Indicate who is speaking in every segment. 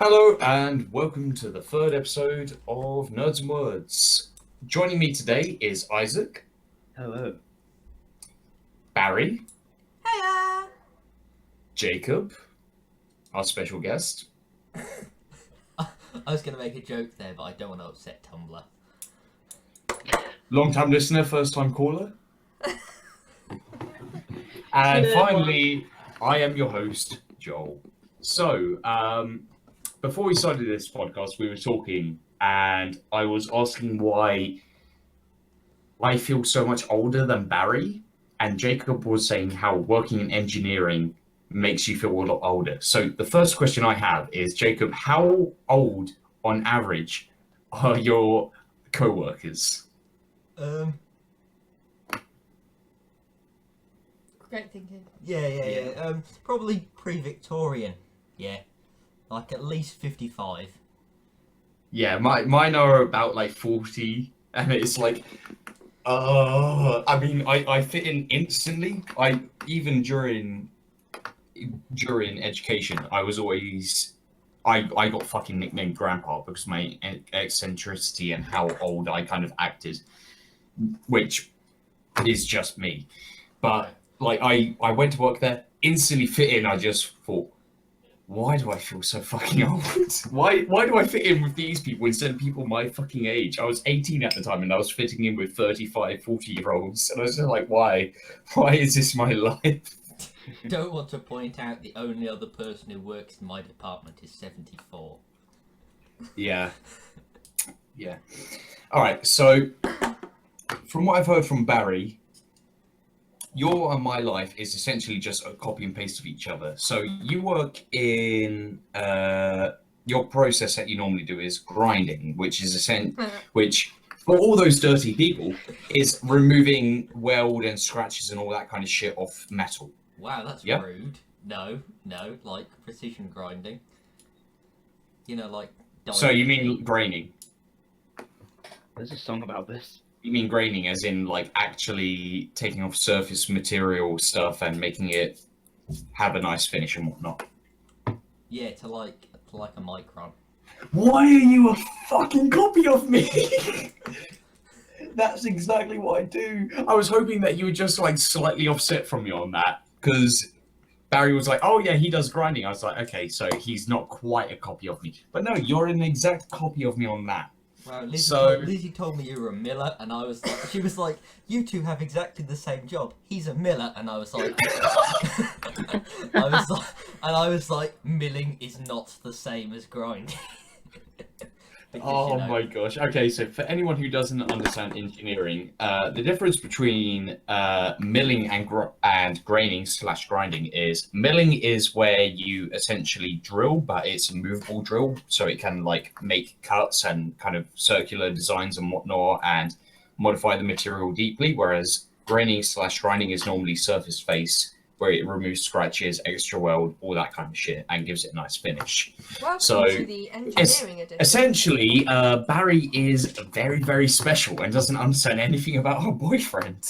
Speaker 1: Hello and welcome to the third episode of Nerds and Words. Joining me today is Isaac,
Speaker 2: Hello.
Speaker 1: Barry,
Speaker 3: Hiya!
Speaker 1: Jacob, our special guest.
Speaker 4: I was going to make a joke there, but I don't want to upset Tumblr.
Speaker 1: Long-time listener, first-time caller. And finally, I am your host, Joel. So, before we started this podcast, we were talking, and I was asking why I feel so much older than Barry, and Jacob was saying how working in engineering makes you feel a lot older. So the first question I have is, Jacob, how old on average are your co-workers?
Speaker 3: Great thinking.
Speaker 4: Yeah. Probably pre-Victorian. Yeah. Like at least 55.
Speaker 1: Yeah, mine are about like 40, and it's like, I mean, I fit in instantly. Even during education, I was always, I got fucking nicknamed Grandpa because of my eccentricity and how old I kind of acted, which is just me. But like, I went to work there, instantly fit in. I just thought, why do I feel so fucking old? Why do I fit in with these people instead of people my fucking age? I was 18 at the time and I was fitting in with 35, 40-year-olds. And I was just like, why? Why is this my life?
Speaker 4: Don't want to point out the only other person who works in my department is 74.
Speaker 1: Yeah. All right, so from what I've heard from Barry, your and my life is essentially just a copy and paste of each other. So you work in your process that you normally do is grinding, which is which for all those dirty people is removing weld and scratches and all that kind of shit off metal.
Speaker 4: Wow, that's
Speaker 1: Yep.
Speaker 4: rude. No, like precision grinding. You know, like...
Speaker 1: So you mean graining?
Speaker 2: There's a song about this.
Speaker 1: You mean graining as in like actually taking off surface material stuff and making it have a nice finish and whatnot?
Speaker 4: Yeah, to like a micron.
Speaker 1: Why are you a fucking copy of me? That's exactly what I do. I was hoping that you would just like slightly offset from me on that, because Barry was like, oh yeah, he does grinding. I was like, okay, so he's not quite a copy of me. But no, you're an exact copy of me on that.
Speaker 4: Well, Lizzie told me you were a miller, and I was like, she was like, you two have exactly the same job. He's a miller, and I was like, I was like, milling is not the same as grinding. Because,
Speaker 1: Oh
Speaker 4: you know,
Speaker 1: my gosh. Okay, so for anyone who doesn't understand engineering, the difference between milling and graining/grinding is milling is where you essentially drill, but it's a movable drill, so it can like make cuts and kind of circular designs and whatnot and modify the material deeply, whereas graining/grinding is normally surface face, where it removes scratches, extra weld, all that kind of shit, and gives it a nice finish.
Speaker 3: Welcome
Speaker 1: So,
Speaker 3: to the engineering edition.
Speaker 1: Essentially, Barry is very, very special and doesn't understand anything about her boyfriend.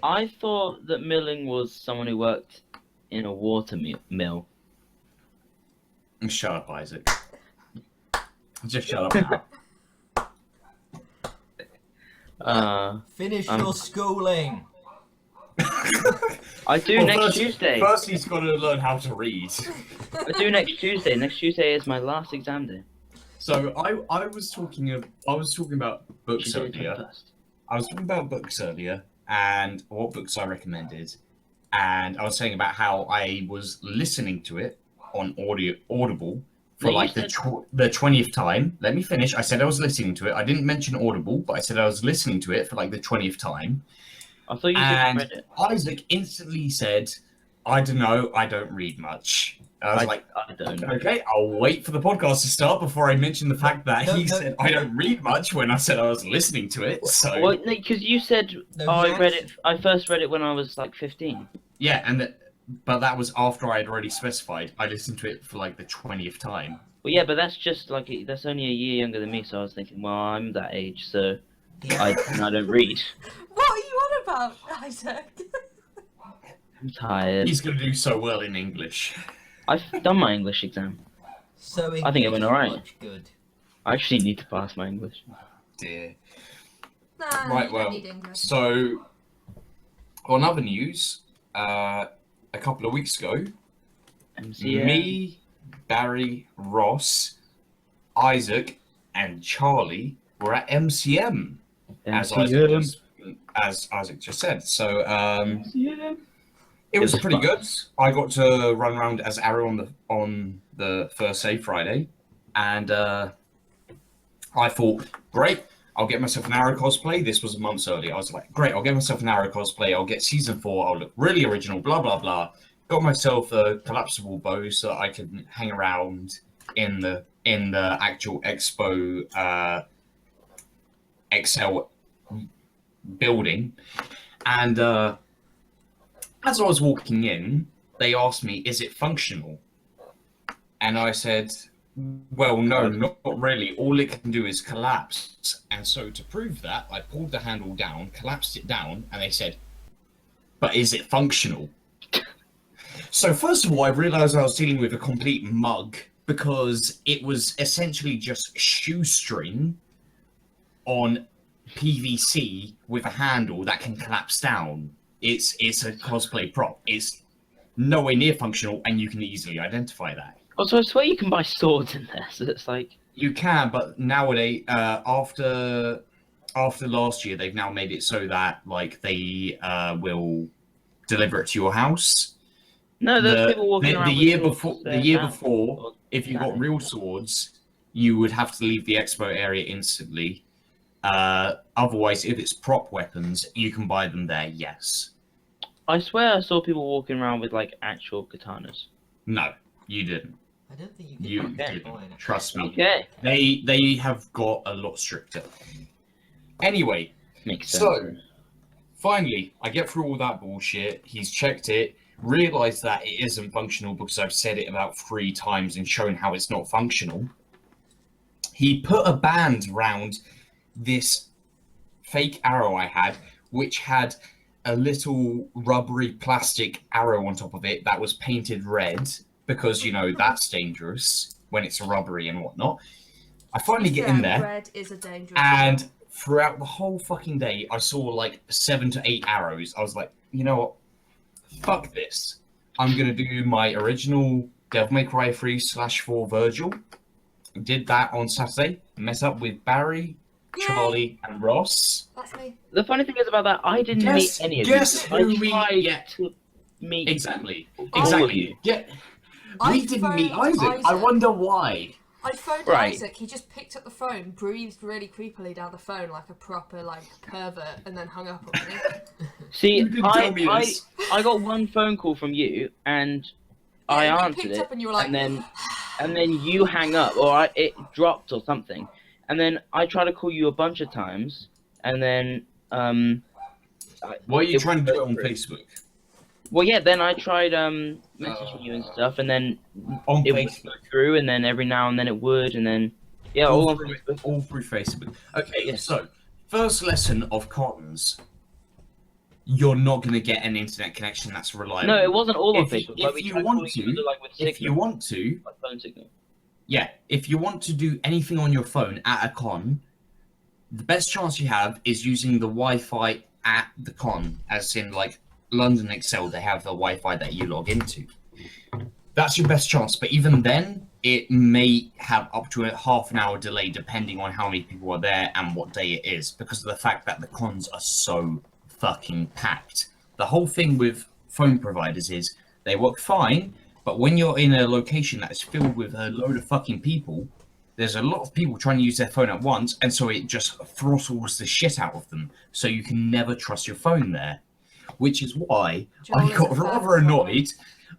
Speaker 2: I thought that milling was someone who worked in a water mill.
Speaker 1: Shut up, Isaac. Just shut up now.
Speaker 4: finish your schooling.
Speaker 2: I do next Tuesday.
Speaker 1: First, he's got to learn how to read.
Speaker 2: I do next Tuesday. Next Tuesday is my last exam day.
Speaker 1: So I was talking about books
Speaker 2: She did it
Speaker 1: earlier.
Speaker 2: first.
Speaker 1: I was talking about books earlier and what books I recommended, and I was saying about how I was listening to it on Audible for
Speaker 2: No, you
Speaker 1: like the 20th time. Let me finish. I said I was listening to it. I didn't mention Audible, but I said I was listening to it for like the 20th time.
Speaker 2: I thought you just
Speaker 1: And
Speaker 2: read it.
Speaker 1: Isaac instantly said, I don't know, I don't read much. I was like,
Speaker 2: I don't know.
Speaker 1: okay, I'll wait for the podcast to start before I mention the fact that he
Speaker 4: No.
Speaker 1: said I don't read much when I said I was listening to it. So
Speaker 2: Well, because you said
Speaker 4: No,
Speaker 2: I read it. I first read it when I was like 15.
Speaker 1: yeah, but that was after I had already specified. I listened to it for like the 20th time.
Speaker 2: Well, yeah, but that's just like that's only a year younger than me, so I was thinking, well, I'm that age, so I don't read.
Speaker 3: What are you on about, Isaac?
Speaker 2: I'm tired.
Speaker 1: He's going to do so well in English.
Speaker 2: I've done my English exam.
Speaker 4: So
Speaker 2: I think it went alright.
Speaker 4: Much good.
Speaker 2: I actually need to pass my English.
Speaker 1: Dear.
Speaker 3: Nah,
Speaker 1: Right,
Speaker 3: you
Speaker 1: well,
Speaker 3: don't need English.
Speaker 1: so on other news, a couple of weeks ago,
Speaker 2: MCM.
Speaker 1: me, Barry, Ross, Isaac, and Charlie were at MCM, as Isaac just said. So
Speaker 2: MCM.
Speaker 1: it was
Speaker 2: was
Speaker 1: pretty
Speaker 2: fun.
Speaker 1: good. I got to run around as Arrow on the first day, Friday, and I thought, great, I'll get myself an Arrow cosplay. This was months earlier. I was like, great, I'll get myself an Arrow cosplay. I'll get season 4. I'll look really original. Blah blah blah. Got myself a collapsible bow so that I could hang around in the actual Expo Excel building, and as I was walking in, they asked me, "Is it functional?" And I said, "Well, no, not really. All it can do is collapse." And so to prove that, I pulled the handle down, collapsed it down, and they said, "But is it functional?" So first of all, I realized I was dealing with a complete mug because it was essentially just shoestring on PVC with a handle that can collapse down. It's a cosplay prop. It's nowhere near functional, and you can easily identify that.
Speaker 2: Also, I swear you can buy swords in there, so it's like...
Speaker 1: You can, but nowadays, after last year, they've now made it so that like they will deliver it to your house.
Speaker 2: No, there's people walking around
Speaker 1: The
Speaker 2: with
Speaker 1: year
Speaker 2: swords
Speaker 1: before,
Speaker 2: there
Speaker 1: the year
Speaker 2: now.
Speaker 1: before, if you got real swords, you would have to leave the expo area instantly. Otherwise, if it's prop weapons, you can buy them there. Yes.
Speaker 2: I swear I saw people walking around with like actual katanas.
Speaker 1: No, you didn't.
Speaker 4: I don't think you
Speaker 1: You
Speaker 4: can
Speaker 1: didn't.
Speaker 4: buy it.
Speaker 1: Trust me.
Speaker 2: Okay.
Speaker 1: They have got a lot stricter. Anyway,
Speaker 2: Makes sense.
Speaker 1: so finally, I get through all that bullshit. He's checked it, realized that it isn't functional because I've said it about 3 times and shown how it's not functional. He put a band around this fake arrow I had, which had a little rubbery plastic arrow on top of it that was painted red because, you know, that's dangerous when it's rubbery and whatnot. I finally get in there,
Speaker 3: Red is a dangerous.
Speaker 1: and throughout the whole fucking day, I saw like 7 to 8 arrows. I was like, you know what? Fuck this. I'm going to do my original Devil May Cry 3/4 Virgil. Did that on Saturday. Met up with Barry,
Speaker 3: Yay.
Speaker 1: Charlie, and Ross.
Speaker 3: That's me.
Speaker 2: The funny thing is about that, I didn't
Speaker 1: Guess-
Speaker 2: meet any of
Speaker 1: guess
Speaker 2: you.
Speaker 1: who
Speaker 2: I
Speaker 1: we
Speaker 2: tried
Speaker 1: get.
Speaker 2: to meet
Speaker 1: Exactly.
Speaker 2: all of
Speaker 1: Exactly.
Speaker 2: you.
Speaker 1: Yeah.
Speaker 3: I
Speaker 1: We didn't meet
Speaker 3: phoned
Speaker 1: Isaac. I
Speaker 3: Isaac.
Speaker 1: wonder why.
Speaker 3: I phoned
Speaker 2: Right.
Speaker 3: Isaac. He just picked up the phone, breathed really creepily down the phone like a proper like pervert, and then hung up on me.
Speaker 2: See,
Speaker 1: You didn't tell me this.
Speaker 2: I got one phone call from you, and I
Speaker 3: Yeah, you
Speaker 2: answered
Speaker 3: picked
Speaker 2: it,
Speaker 3: up and you were like,
Speaker 2: and then you hang up, or it dropped or something, and then I tried to call you a bunch of times, and then
Speaker 1: Why are you
Speaker 2: It
Speaker 1: trying to do it
Speaker 2: was
Speaker 1: on
Speaker 2: very-
Speaker 1: Facebook?
Speaker 2: well, yeah, then I tried messaging you and stuff, and then
Speaker 1: On
Speaker 2: it would
Speaker 1: Facebook.
Speaker 2: go through, and then every now and then it would, and then yeah, all on
Speaker 1: through,
Speaker 2: Facebook.
Speaker 1: all through Facebook. Okay,
Speaker 2: Yes.
Speaker 1: so first lesson of cottons. You're not going to get an internet connection that's reliable.
Speaker 2: No, it wasn't all on
Speaker 1: If you-
Speaker 2: Facebook.
Speaker 1: if
Speaker 2: like, we
Speaker 1: you
Speaker 2: tried
Speaker 1: want
Speaker 2: calling
Speaker 1: to-
Speaker 2: each other, like with
Speaker 1: If you
Speaker 2: signal,
Speaker 1: want to,
Speaker 2: like phone signal.
Speaker 1: yeah, if you want to do anything on your phone at a con, the best chance you have is using the Wi-Fi at the con, as in like London Excel, they have the Wi-Fi that you log into. That's your best chance, but even then, it may have up to a half an hour delay depending on how many people are there and what day it is, because of the fact that the cons are so fucking packed. The whole thing with phone providers is they work fine, but when you're in a location that is filled with a load of fucking people, there's a lot of people trying to use their phone at once, and so it just throttles the shit out of them. So you can never trust your phone there, which is why
Speaker 3: Joel
Speaker 1: I
Speaker 3: is
Speaker 1: got
Speaker 3: a fan
Speaker 1: rather
Speaker 3: of
Speaker 1: annoyed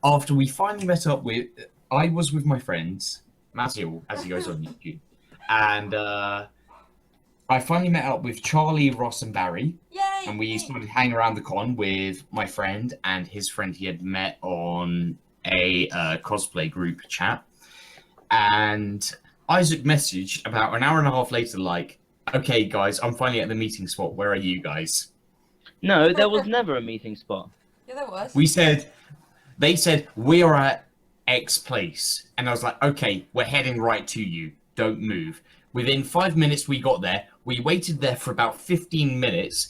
Speaker 1: after we finally met up with. I was with my friends, Maziel, as he goes on YouTube, and I finally met up with Charlie, Ross, and Barry.
Speaker 3: Yay!
Speaker 1: And we
Speaker 3: me.
Speaker 1: started hanging around the con with my friend and his friend he had met on a cosplay group chat. And Isaac messaged about an hour and a half later, like, okay, guys, I'm finally at the meeting spot. Where are you guys?
Speaker 2: No, there was never a meeting spot.
Speaker 3: Yeah, there was.
Speaker 1: They said, we are at X place. And I was like, okay, we're heading right to you. Don't move. Within 5 minutes, we got there. We waited there for about 15 minutes.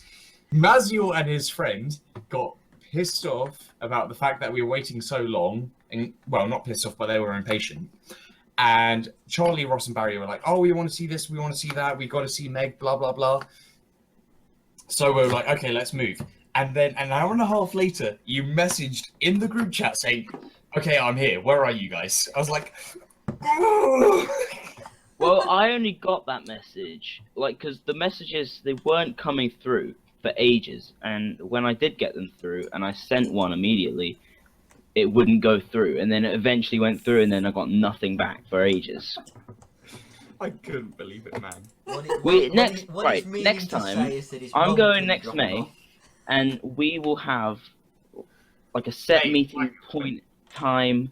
Speaker 1: Maziel and his friend got pissed off about the fact that we were waiting so long. And, well, not pissed off, but they were impatient. And Charlie, Ross, and Barry were like, oh, we want to see this, we want to see that, we got to see Meg, blah, blah, blah. So we were like, okay, let's move. And then an hour and a half later, you messaged in the group chat saying, okay, I'm here. Where are you guys? I was like,
Speaker 2: Well, I only got that message, like, because the messages, they weren't coming through for ages. And when I did get them through, and I sent one immediately, it wouldn't go through. And then it eventually went through, and then I got nothing back for ages.
Speaker 1: I couldn't believe it, man.
Speaker 2: Next time, I'm going next May, and we will have like a set meeting point time,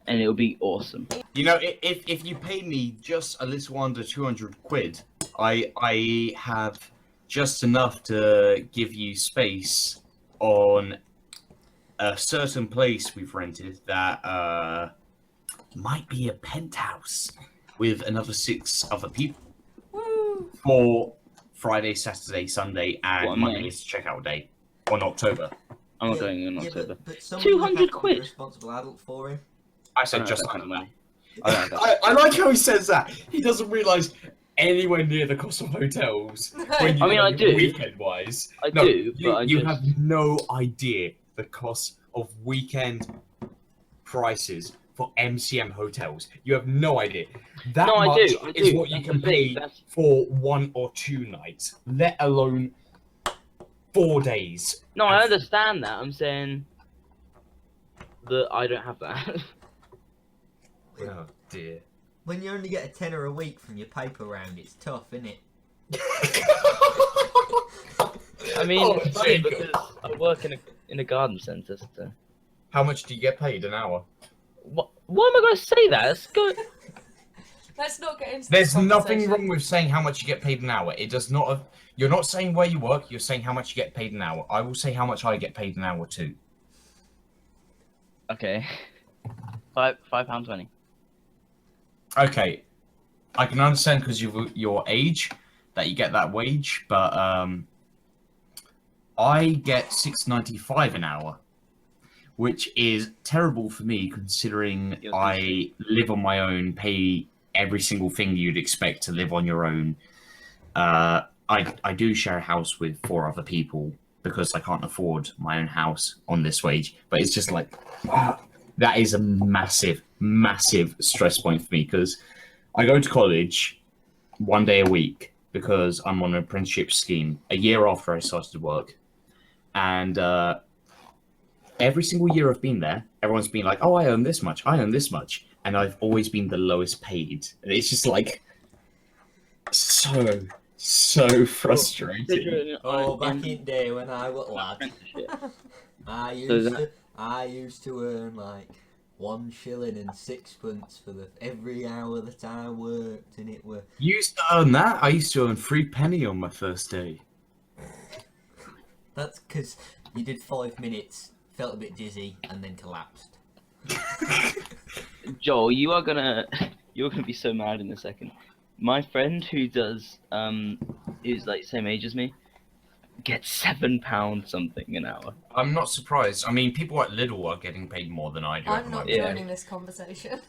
Speaker 2: and it'll be awesome.
Speaker 1: You know, if you pay me just a little under 200 quid, I have just enough to give you space on a certain place we've rented that might be a penthouse with another 6 other people.
Speaker 3: Woo!
Speaker 1: For Friday, Saturday, Sunday, and
Speaker 2: What,
Speaker 1: Monday
Speaker 2: May?
Speaker 1: is checkout day on October.
Speaker 2: I'm not going in October.
Speaker 4: But
Speaker 2: 200 quid.
Speaker 4: Responsible adult for him.
Speaker 1: I said
Speaker 2: don't
Speaker 1: just
Speaker 2: have that
Speaker 1: under
Speaker 2: kind of
Speaker 1: that.
Speaker 2: money. I don't have
Speaker 1: I like how he says that. He doesn't realise anywhere near the cost of hotels. When you
Speaker 2: I mean, I do.
Speaker 1: Weekend-wise.
Speaker 2: I
Speaker 1: No,
Speaker 2: do,
Speaker 1: you,
Speaker 2: but I
Speaker 1: you
Speaker 2: just...
Speaker 1: have no idea the cost of weekend prices for MCM hotels. You have no idea. That
Speaker 2: No, I
Speaker 1: much
Speaker 2: do,
Speaker 1: is what
Speaker 2: that's
Speaker 1: you can
Speaker 2: the thing,
Speaker 1: pay
Speaker 2: that's-
Speaker 1: for 1 or 2 nights, let alone 4 days.
Speaker 2: No, I understand that. I'm saying that I don't have that.
Speaker 1: Oh dear.
Speaker 4: When you only get a tenner a week from your paper round, it's tough, isn't it?
Speaker 2: I mean,
Speaker 1: Oh,
Speaker 2: it's funny
Speaker 1: Jacob.
Speaker 2: because I work in a garden centre. So.
Speaker 1: How much do you get paid an hour?
Speaker 2: What? Why am I going to say that? It's good.
Speaker 3: Let's not get into
Speaker 1: There's
Speaker 3: this
Speaker 1: nothing
Speaker 3: conversation.
Speaker 1: wrong with saying how much you get paid an hour. It does not. You're not saying where you work. You're saying how much you get paid an hour. I will say how much I get paid an hour too.
Speaker 2: Okay. £5.20.
Speaker 1: Okay, I can understand because of your age that you get that wage, but I get $6.95 an hour, which is terrible for me considering
Speaker 2: You're
Speaker 1: I live on my own, pay every single thing you'd expect to live on your own. I do share a house with 4 other people because I can't afford my own house on this wage, but it's just like that is a massive, massive stress point for me because I go to college 1 day a week because I'm on an apprenticeship scheme a year after I started work. And every single year I've been there, everyone's been like, oh, I earn this much, I earn this much. And I've always been the lowest paid. And it's just like so frustrating.
Speaker 2: Considering
Speaker 4: Oh,
Speaker 2: I'm
Speaker 4: back in the day when I was lad,
Speaker 2: apprenticeship.
Speaker 4: I used to earn like 1 shilling and 6pence for every hour that I worked, and it were
Speaker 1: You used to earn that? I used to earn 3 penny on my first day.
Speaker 4: that's because you did 5 minutes, felt a bit dizzy, and then collapsed.
Speaker 2: Joel, you're gonna be so mad in a second. My friend who does who's like same age as me, gets £7 something an hour.
Speaker 1: I'm not surprised. I mean, people at Lidl are getting paid more than I do. at
Speaker 3: I'm
Speaker 1: the
Speaker 3: not
Speaker 1: moment.
Speaker 2: Yeah.
Speaker 3: joining this conversation.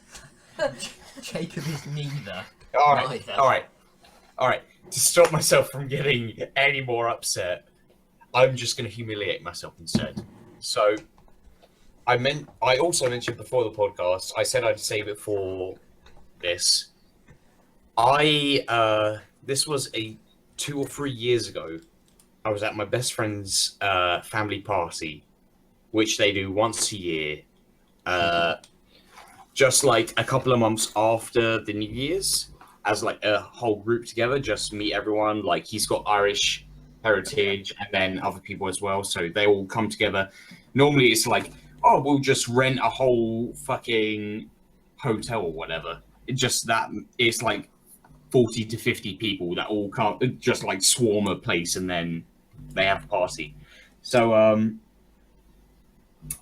Speaker 4: Jacob is neither.
Speaker 1: All right,
Speaker 4: Neither.
Speaker 1: all right. To stop myself from getting any more upset, I'm just going to humiliate myself instead. So, I also mentioned before the podcast. I said I'd save it for this. This was 2 or 3 years ago. I was at my best friend's family party, which they do once a year, just like a couple of months after the New Year's, as like a whole group together, just meet everyone. Like he's got Irish heritage and then other people as well, so they all come together. Normally it's like, oh, we'll just rent a whole fucking hotel or whatever. It's just that it's like 40 to 50 people that all come, just like swarm a place and then they have a party. So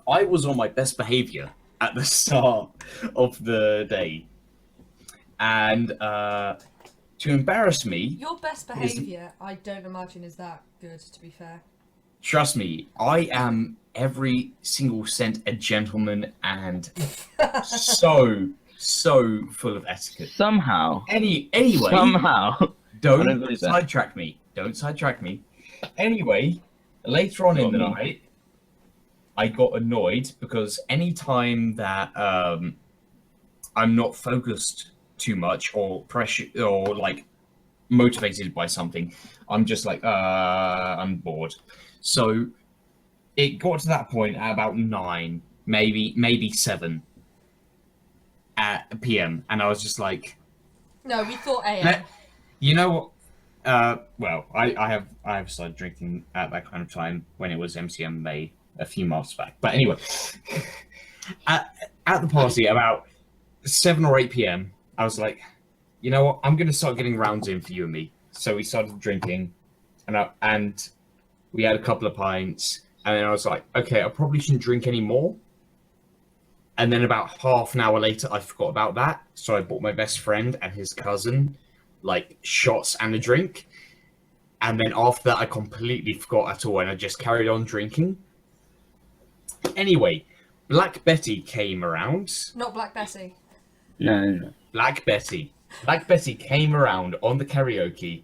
Speaker 1: I was on my best behavior at the start of the day. And to embarrass me,
Speaker 3: Your best behaviour, I don't imagine, is that good, to be fair.
Speaker 1: trust me, I am every single cent a gentleman and so full of etiquette.
Speaker 2: Somehow.
Speaker 1: Anyway,
Speaker 2: Somehow. I don't
Speaker 1: don't
Speaker 2: believe that.
Speaker 1: sidetrack me. Don't sidetrack me. Anyway, later on in the
Speaker 2: Got me.
Speaker 1: night, I got annoyed because any time that I'm not focused too much or pressure or like motivated by something, I'm just like I'm bored. So it got to that point at about 9, maybe 7 at PM, and I was just like,
Speaker 3: No, we thought AM.
Speaker 1: "Let- you know what? Well, I have started drinking at that kind of time when it was MCM May a few months back. But anyway, at the party about 7 or 8 PM, I was like, you know what? I'm gonna start getting rounds in for you and me. So we started drinking, and we had a couple of pints, and then I was like, okay, I probably shouldn't drink any more. And then about half an hour later, I forgot about that. So I bought my best friend and his cousin, like, shots and a drink. And then after that, I completely forgot at all, and I just carried on drinking. Anyway, Black Betty came around.
Speaker 3: Not Black Bessie.
Speaker 2: No.
Speaker 1: Black Betty came around on the karaoke,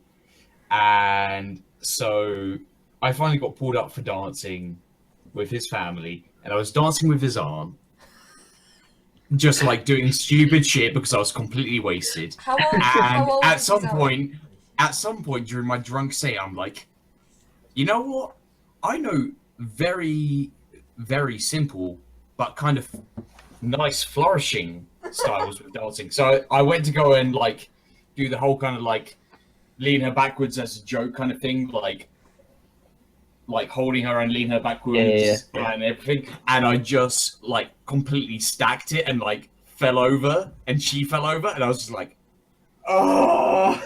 Speaker 1: and so I finally got pulled up for dancing with his family, and I was dancing with his aunt, just like doing stupid shit because I was completely wasted.
Speaker 3: How old
Speaker 1: And
Speaker 3: is his aunt?
Speaker 1: at some point during my drunk stay, I'm like, you know what? I know very, very simple but kind of nice flourishing styles with dancing. So I went to go and like do the whole kind of like lean her backwards as a joke kind of thing, like holding her and lean her backwards and everything. And I just like completely stacked it and like fell over, and she fell over, and I was just like, oh,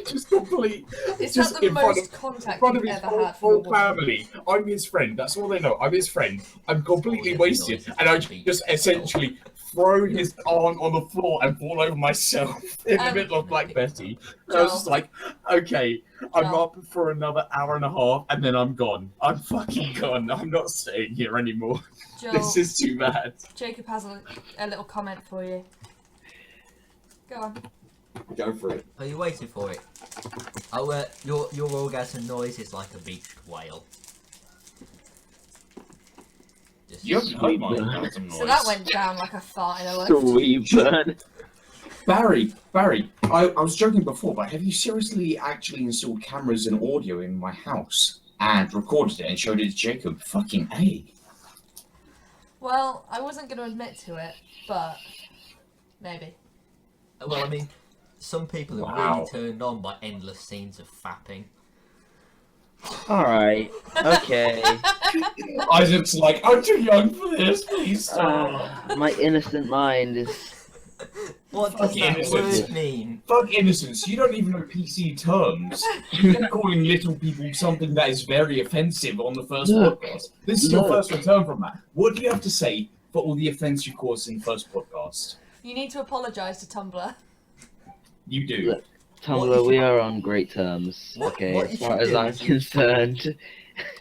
Speaker 1: just complete.
Speaker 3: Is
Speaker 1: just
Speaker 3: that the
Speaker 1: in front
Speaker 3: most
Speaker 1: of-
Speaker 3: contact
Speaker 1: front
Speaker 3: you've
Speaker 1: of his
Speaker 3: ever had from a
Speaker 1: whole
Speaker 3: woman?
Speaker 1: family. I'm his friend. That's all they know. I'm his friend. I'm completely wasted, and I just essentially throw his arm on the floor and fall over myself in the middle of Black Betty. And I was just like, okay, I'm
Speaker 3: Joel.
Speaker 1: up for another hour and a half, and then I'm gone. I'm fucking gone. I'm not staying here anymore.
Speaker 3: Joel,
Speaker 1: This is too bad.
Speaker 3: Jacob has a little comment for you. Go on.
Speaker 1: Go for it.
Speaker 4: Are you waiting for it? Oh, your orgasm noise is like a beached whale. Just
Speaker 1: You haven't heard my
Speaker 2: Sweet.
Speaker 1: orgasm noise.
Speaker 3: So that went down like a fart in a lift.
Speaker 2: Sweet burn.
Speaker 1: Barry, I was joking before, but have you seriously actually installed cameras and audio in my house and recorded it and showed it to Jacob? Fucking A.
Speaker 3: Well, I wasn't going to admit to it, but maybe.
Speaker 4: Well, I mean, some people are
Speaker 1: Wow.
Speaker 4: really turned on by endless scenes of fapping.
Speaker 2: Alright. Okay.
Speaker 1: Isaac's like, I'm too young for this, please stop.
Speaker 2: My innocent mind is.
Speaker 4: What does
Speaker 1: Fucking
Speaker 4: that
Speaker 1: innocent.
Speaker 4: word mean?
Speaker 1: Fuck innocence, you don't even know PC terms. You're calling little people something that is very offensive on the first
Speaker 2: Look.
Speaker 1: podcast. This is your
Speaker 2: Look.
Speaker 1: first return from that. What do you have to say for all the offense you caused in the first podcast?
Speaker 3: You need to apologise to Tumblr.
Speaker 1: You do.
Speaker 2: Look.
Speaker 4: What
Speaker 2: Tumblr,
Speaker 4: you
Speaker 2: we
Speaker 4: should-
Speaker 2: are on great terms.
Speaker 4: What-
Speaker 2: Okay,
Speaker 4: what you
Speaker 2: as far
Speaker 4: should
Speaker 2: as
Speaker 4: do
Speaker 2: I'm
Speaker 4: is you-
Speaker 2: concerned.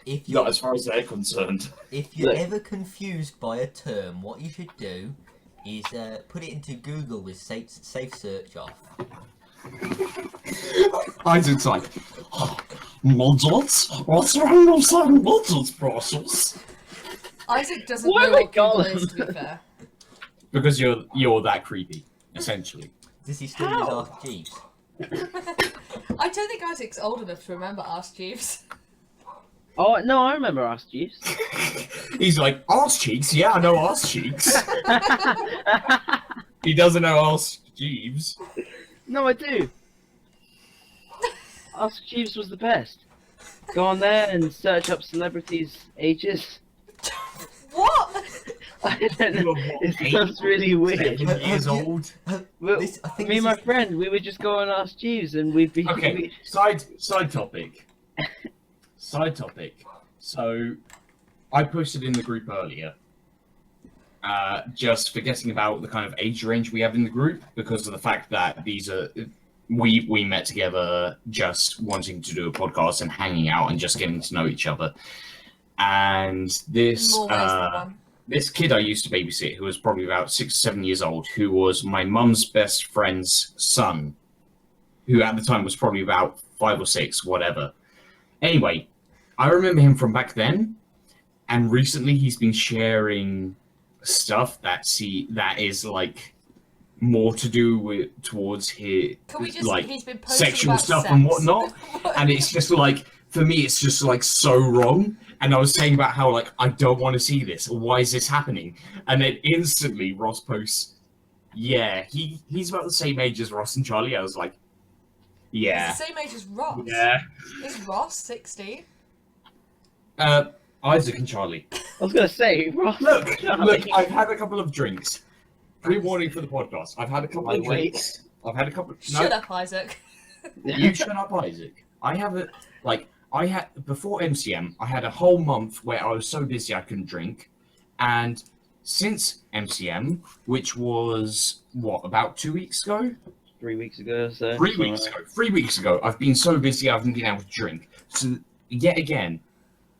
Speaker 4: If
Speaker 1: Not
Speaker 4: you
Speaker 1: as far as they're concerned.
Speaker 4: if you're
Speaker 2: Look.
Speaker 4: ever confused by a term, what you should do is put it into Google with safe search off.
Speaker 1: Isaac's like, oh, models? What's wrong with some models, Brussels?
Speaker 3: Isaac doesn't
Speaker 2: Why
Speaker 3: know
Speaker 2: am I
Speaker 3: what Google
Speaker 2: going?
Speaker 3: is, to be fair.
Speaker 1: Because you're that creepy, essentially.
Speaker 4: Does he still
Speaker 2: How?
Speaker 4: use Ask Jeeves?
Speaker 3: I don't think Isaac's old enough to remember Ask Jeeves.
Speaker 2: Oh no, I remember Ask Jeeves.
Speaker 1: He's like, arse cheeks? Yeah, I know arse cheeks. He doesn't know arse Jeeves.
Speaker 2: No, I do. Ask Jeeves was the best. Go on there and search up celebrities' ages.
Speaker 3: What?
Speaker 2: I don't know.
Speaker 1: You were what,
Speaker 2: It
Speaker 1: eight?
Speaker 2: sounds really weird.
Speaker 1: 7 years old.
Speaker 2: Well,
Speaker 4: This- I think
Speaker 2: me and
Speaker 4: this
Speaker 2: my
Speaker 4: is-
Speaker 2: friend, we would just go and ask Jeeves, and we'd be.
Speaker 1: Okay, side topic. Side topic. So, I posted in the group earlier just forgetting about the kind of age range we have in the group because of the fact that these are we met together just wanting to do a podcast and hanging out and just getting to know each other. And this
Speaker 3: More ways than one.
Speaker 1: this kid I used to babysit, who was probably about 6 or 7 years old, who was my mum's best friend's son, who at the time was probably about 5 or 6, whatever. Anyway, I remember him from back then, and recently he's been sharing stuff that is like more to do with towards his
Speaker 3: Can we just
Speaker 1: like
Speaker 3: he's been posting
Speaker 1: sexual
Speaker 3: about
Speaker 1: stuff
Speaker 3: sex.
Speaker 1: and whatnot, and it's just like, for me it's just like so wrong. And I was saying about how like I don't want to see this, or why is this happening? And then instantly Ross posts, yeah, he's about the same age as Ross and Charlie. I was like, yeah,
Speaker 3: He's the same age as Ross.
Speaker 1: yeah.
Speaker 3: Is Ross 60?
Speaker 1: Isaac and Charlie.
Speaker 2: I was gonna say, Ross.
Speaker 1: Look,
Speaker 2: Charlie.
Speaker 1: I've had a couple of drinks. Pre-warning for the podcast. I've had a couple of
Speaker 2: Wait, wait.
Speaker 1: drinks. I've had a couple.
Speaker 3: Shut up, Isaac.
Speaker 1: You shut up, Isaac. I have a I had before MCM. I had a whole month where I was so busy I couldn't drink, and since MCM, which was what, about 2 weeks ago,
Speaker 2: 3 weeks ago or so.
Speaker 1: 3 weeks ago, 3 weeks ago, I've been so busy I haven't been able to drink. So yet again,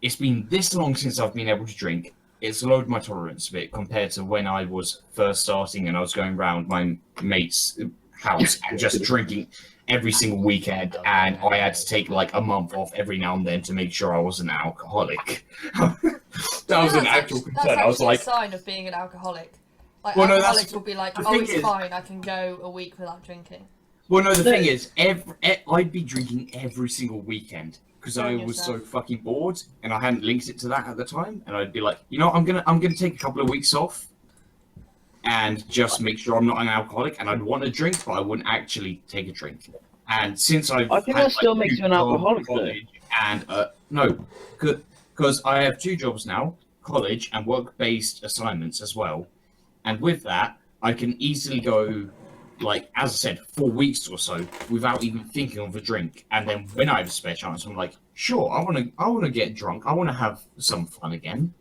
Speaker 1: it's been this long since I've been able to drink. It's lowered my tolerance a bit compared to when I was first starting and I was going around my mate's house and just drinking every single weekend, and I had to take like a month off every now and then to make sure I wasn't an alcoholic. That was an actual concern. I was like,
Speaker 3: a sign of being an alcoholic. Like,
Speaker 1: Well, no, that's-
Speaker 3: alcoholics will be like,
Speaker 1: the
Speaker 3: oh,
Speaker 1: thing
Speaker 3: it's
Speaker 1: is-
Speaker 3: fine, I can go a week without drinking.
Speaker 1: well, no, the thing is, I'd be drinking every single weekend because I
Speaker 3: Showing
Speaker 1: was so
Speaker 3: yourself.
Speaker 1: fucking bored, and I hadn't linked it to that at the time. And I'd be like, you know, I'm gonna take a couple of weeks off, and just make sure I'm not an alcoholic. And I'd want to drink, but I wouldn't actually take a drink. And since
Speaker 2: I think that still makes you an alcoholic, though.
Speaker 1: And no, because I have 2 jobs now, college and work-based assignments as well. And with that, I can easily go, like, as I said, 4 weeks or so without even thinking of a drink. And then when I have a spare chance, I'm like, sure, I want to get drunk. I want to have some fun again.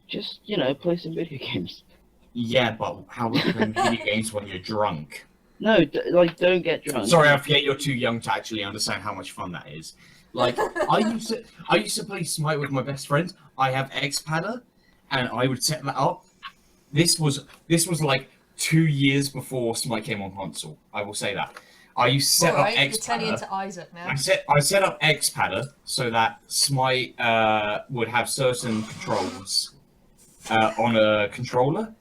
Speaker 2: Just, play some video games.
Speaker 1: Yeah, but how are you playing video games when you're drunk?
Speaker 2: No, don't get drunk.
Speaker 1: Sorry, I forget you're too young to actually understand how much fun that is. Like, I used to play Smite with my best friend. I have Xpadder, and I would set that up. This was like 2 years before Smite came on console. I will say that. I used to set
Speaker 3: Alright,
Speaker 1: up
Speaker 3: you're turning
Speaker 1: Xpadder.
Speaker 3: into Isaac now.
Speaker 1: I set up Xpadder so that Smite would have certain controls on a controller,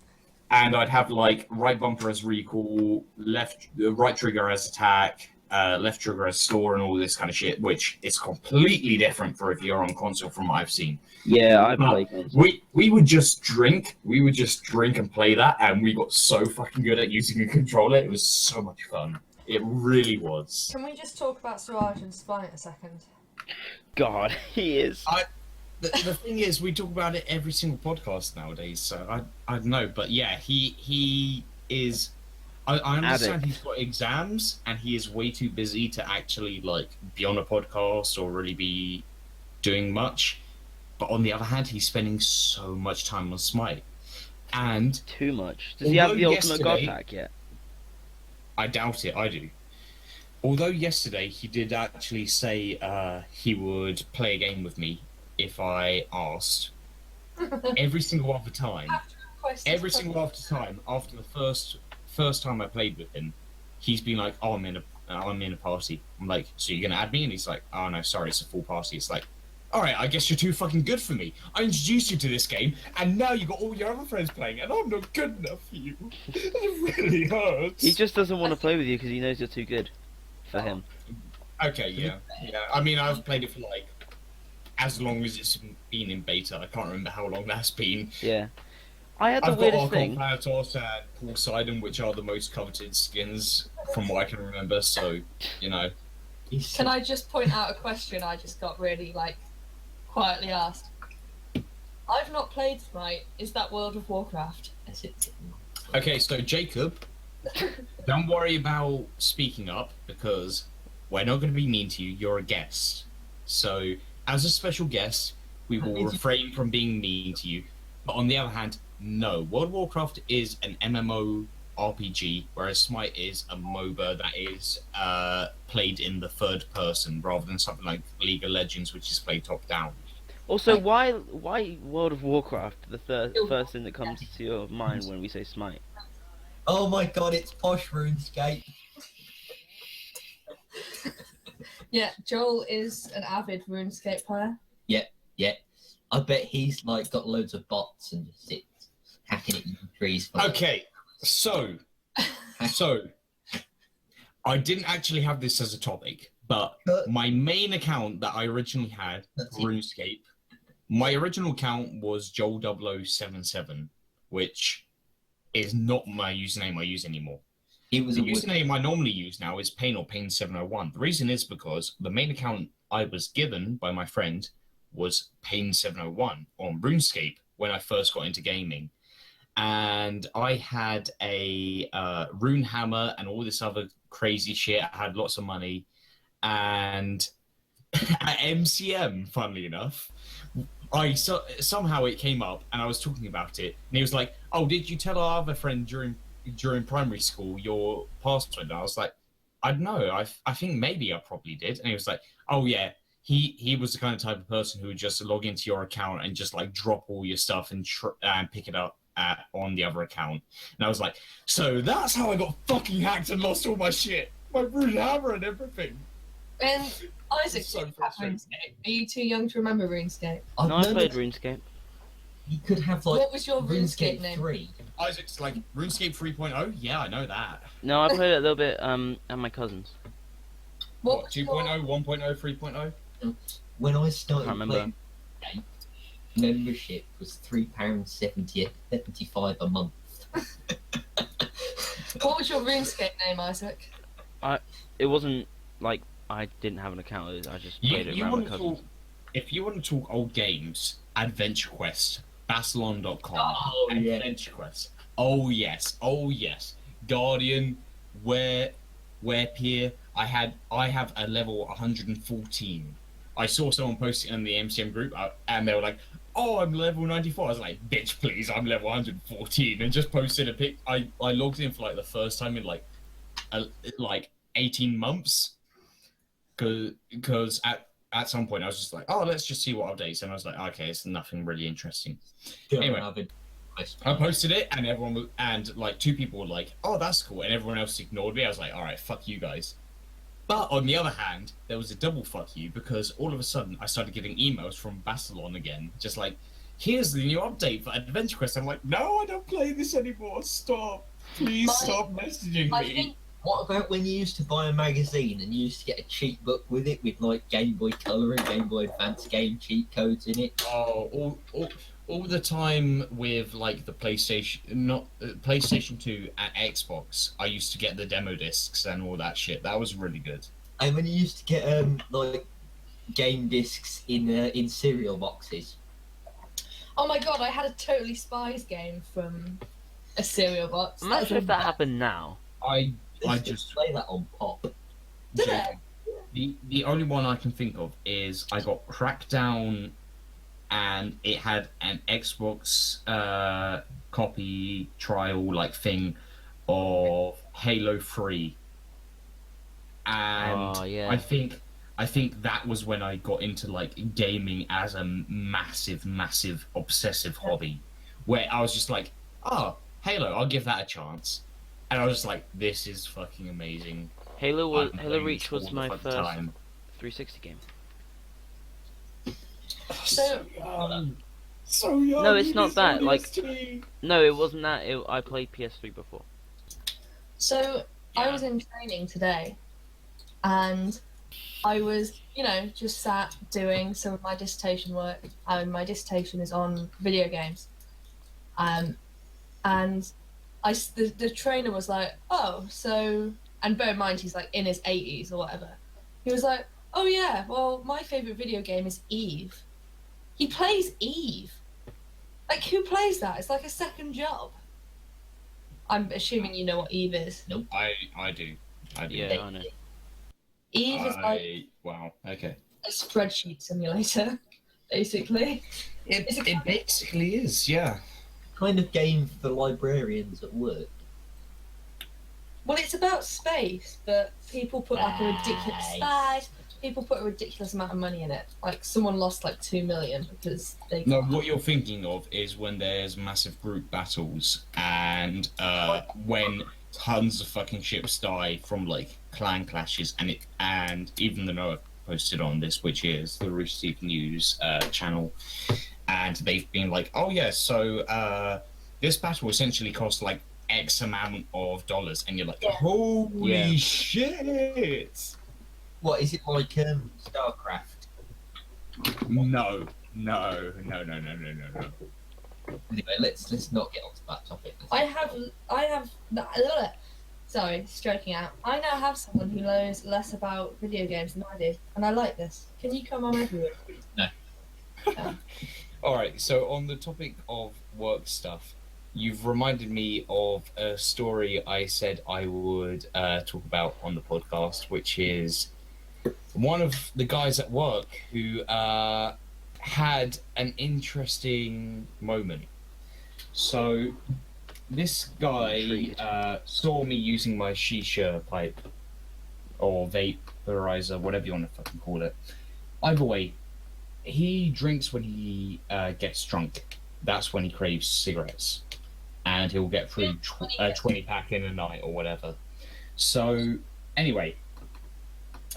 Speaker 1: and I'd have like right bumper as recall, right trigger as attack, left trigger as store, and all this kind of shit, which is completely different for if you're on console from what I've seen.
Speaker 2: Yeah, I play games.
Speaker 1: We would just drink. We would just drink and play that, and we got so fucking good at using a controller. It was so much fun. It really was.
Speaker 3: Can we just talk about Suraj and Spine a second?
Speaker 2: God, he is.
Speaker 1: The thing is, we talk about it every single podcast nowadays, so I don't know, but yeah, he is. I understand
Speaker 2: Addict.
Speaker 1: he's got exams and he is way too busy to actually like be on a podcast or really be doing much. But on the other hand, he's spending so much time on Smite, and
Speaker 2: Too much. Does he have the
Speaker 1: Although
Speaker 2: ultimate god
Speaker 1: yesterday-
Speaker 2: pack yet?
Speaker 1: I doubt it. I do. Although yesterday he did actually say he would play a game with me if I asked. Every single other time, after the first time I played with him, he's been like, "Oh, I'm in a party." I'm like, "So you're gonna add me?" And he's like, "Oh no, sorry, it's a full party." It's like, all right, I guess you're too fucking good for me. I introduced you to this game, and now you got all your other friends playing, and I'm not good enough for you. It really hurts.
Speaker 2: He just doesn't want to play with you because he knows you're too good for him.
Speaker 1: Okay, yeah. I mean, I've played it for like as long as it's been in beta. I can't remember how long that's been.
Speaker 2: Yeah. I had the
Speaker 1: I've got
Speaker 2: weirdest
Speaker 1: Archon
Speaker 2: thing.
Speaker 1: Thanatos and Poseidon, which are the most coveted skins from what I can remember. So, you know.
Speaker 3: Can I just point out a question I just got really, quietly asked? I've not played Smite. Is that World of Warcraft? Is it?
Speaker 1: Okay, so Jacob, don't worry about speaking up because we're not going to be mean to you. You're a guest. So, as a special guest, we will refrain from being mean to you. But on the other hand, no. World of Warcraft is an MMO RPG, whereas Smite is a MOBA that is played in the third person rather than something like League of Legends, which is played top down.
Speaker 2: Also, why World of Warcraft? The first thing that comes to your mind when we say Smite.
Speaker 4: Oh my god, it's posh RuneScape.
Speaker 3: Yeah, Joel is an avid RuneScape player.
Speaker 4: Yeah. I bet he's like got loads of bots and just sits hacking at trees.
Speaker 1: Okay, so I didn't actually have this as a topic, but my main account that I originally had, RuneScape, my original account was Joel0077, which is not my username I use anymore. The username I normally use now is Pain or Pain701. The reason is because the main account I was given by my friend was Pain701 on RuneScape when I first got into gaming. And I had a rune hammer and all this other crazy shit. I had lots of money. And at MCM, funnily enough, somehow it came up and I was talking about it. And he was like, oh, did you tell our other friend during primary school your password? And I was like, I don't know. I think maybe I probably did. And he was like, oh, yeah. He was the kind of type of person who would just log into your account and just like drop all your stuff and pick it up on the other account. And I was like, so that's how I got fucking hacked and lost all my shit. My rune hammer and everything.
Speaker 3: And Isaac,
Speaker 1: So
Speaker 3: RuneScape. Are you too young to remember RuneScape?
Speaker 2: No, I played RuneScape.
Speaker 4: You could have like
Speaker 3: What was your RuneScape name?
Speaker 4: 3.
Speaker 1: Isaac's like, RuneScape 3.0? Yeah, I know that.
Speaker 2: No, I played it a little bit at my cousin's.
Speaker 1: What,
Speaker 3: was your-
Speaker 1: 2.0, 1.0, 3.0?
Speaker 4: When I started
Speaker 2: Can't remember.
Speaker 4: playing, membership was £3.75 a month.
Speaker 3: What was your RuneScape name, Isaac?
Speaker 2: It wasn't like I didn't have an account. I just played it
Speaker 1: You
Speaker 2: around my
Speaker 1: want to
Speaker 2: cousins.
Speaker 1: talk, if you want to talk old games, Adventure Quest, Bassalon.com,
Speaker 4: Oh, yeah.
Speaker 1: Adventure Quest. Oh yes, Guardian, Pier. I have a level 114. I saw someone posting in the MCM group, and they were like, "Oh, I'm level 94." I was like, "Bitch, please, I'm level 114," and just posted a pic. I logged in for like the first time in like 18 months, because at some point I was just like, "Oh, let's just see what updates," and I was like, "Okay, it's nothing really interesting." Anyway. I posted it, and like 2 people were like, "Oh, that's cool," and everyone else ignored me. I was like, "All right, fuck you guys." But on the other hand, there was a double fuck you, because all of a sudden I started getting emails from Bassalon again, just like, "Here's the new update for Adventure Quest." I'm like, "No, I don't play this anymore. Stop. Please stop messaging
Speaker 3: I
Speaker 1: me."
Speaker 3: think
Speaker 4: What about when you used to buy a magazine and you used to get a cheat book with it with like Game Boy Color and Game Boy Advance game cheat codes in it?
Speaker 1: Oh, all the time with like the PlayStation 2 and Xbox, I used to get the demo discs and all that shit. That was really good.
Speaker 4: And when you used to get like game discs in cereal boxes.
Speaker 3: Oh my god, I had a Totally Spies game from a cereal box.
Speaker 2: I'm not sure if that happened now.
Speaker 1: I
Speaker 4: They
Speaker 1: just
Speaker 4: play that on Pop.
Speaker 3: Did it?
Speaker 1: the only one I can think of is I got Crackdown, and it had an Xbox copy trial like thing of Halo 3, and
Speaker 2: Oh, yeah.
Speaker 1: I think that was when I got into like gaming as a massive obsessive hobby, where I was just like, "Oh, Halo, I'll give that a chance," and I was just like, "This is fucking amazing."
Speaker 2: Halo
Speaker 1: I'm playing
Speaker 2: Reach
Speaker 1: this
Speaker 2: was
Speaker 1: all the
Speaker 2: my
Speaker 1: fucking
Speaker 2: first
Speaker 1: time.
Speaker 2: 360 game.
Speaker 3: So-
Speaker 1: young. So young.
Speaker 2: No, it's
Speaker 1: you
Speaker 2: not
Speaker 1: missed
Speaker 2: that,
Speaker 1: all
Speaker 2: like-
Speaker 1: this tea.
Speaker 2: No, it wasn't that. I played PS3 before.
Speaker 3: So I
Speaker 1: Yeah.
Speaker 3: was in training today, and I was, just sat doing some of my dissertation work. My dissertation is on video games, and the trainer was like, "Oh, so," and bear in mind he's like in his 80s or whatever. He was like, "Oh yeah, well my favorite video game is Eve." He plays Eve. Like, who plays that? It's like a second job. I'm assuming you know what Eve is.
Speaker 1: I do.
Speaker 2: Yeah, I know.
Speaker 3: Eve is like
Speaker 1: Wow. Okay.
Speaker 3: a spreadsheet simulator, basically. It's a-
Speaker 1: It basically is, yeah.
Speaker 4: Kind of game for librarians at work.
Speaker 3: Well, it's about space, but people put like a ridiculous
Speaker 4: Space.
Speaker 3: space. People put a ridiculous amount of money in it. Like someone lost like 2 million because they.
Speaker 1: No, what you're thinking of is when there's massive group battles and when tons of fucking ships die from like clan clashes, and even though I've posted on this, which is the Rooster Teeth News channel, and they've been like, oh yeah, so this battle essentially cost like X amount of dollars, and you're like,
Speaker 3: Yeah.
Speaker 1: holy
Speaker 2: Yeah.
Speaker 1: shit!
Speaker 4: What is it like? StarCraft.
Speaker 1: No.
Speaker 4: Anyway, let's not get onto that topic.
Speaker 3: I have. Sorry, stroking out. I now have someone who knows less about video games than I do, and I like this. Can you come on over here?
Speaker 1: All right. So on the topic of work stuff, you've reminded me of a story I said I would talk about on the podcast, which is one of the guys at work who had an interesting moment. So this guy
Speaker 2: Intrigued.
Speaker 1: saw me using my shisha pipe or vaporizer, whatever you want to fucking call it. Either way, he drinks when he gets drunk. That's when he craves cigarettes, and he'll get through a 20-pack in a night or whatever. So anyway,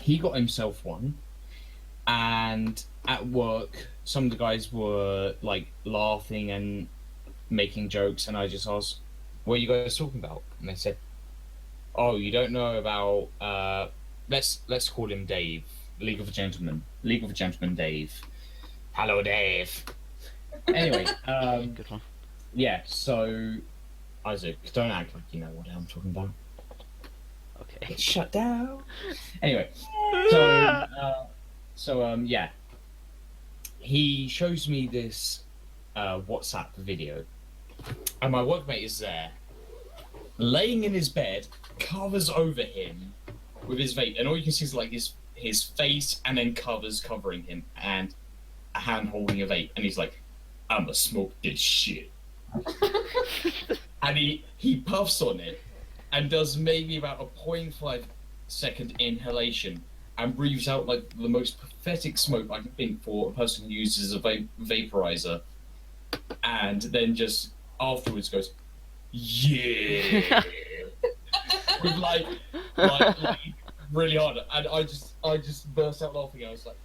Speaker 1: he got himself one, and at work, some of the guys were like laughing and making jokes, and I just asked, "What are you guys talking about?" And they said, "Oh, you don't know about let's call him Dave, League of Gentlemen, Dave. Hello, Dave." Anyway,
Speaker 2: Good one.
Speaker 1: yeah. So Isaac, don't act like you know what I'm talking about.
Speaker 2: Okay.
Speaker 1: It's shut down. Anyway, yeah. He shows me this WhatsApp video, and my workmate is there, laying in his bed, covers over him with his vape, and all you can see is like his face, and then covering him, and a hand holding a vape, and he's like, "I'ma smoke this shit," and he puffs on it, and does maybe about a 0.5 second inhalation, and breathes out like the most pathetic smoke I can think for a person who uses a vaporizer, and then just afterwards goes, "Yeah," with like really hard, and I just burst out laughing. I was like,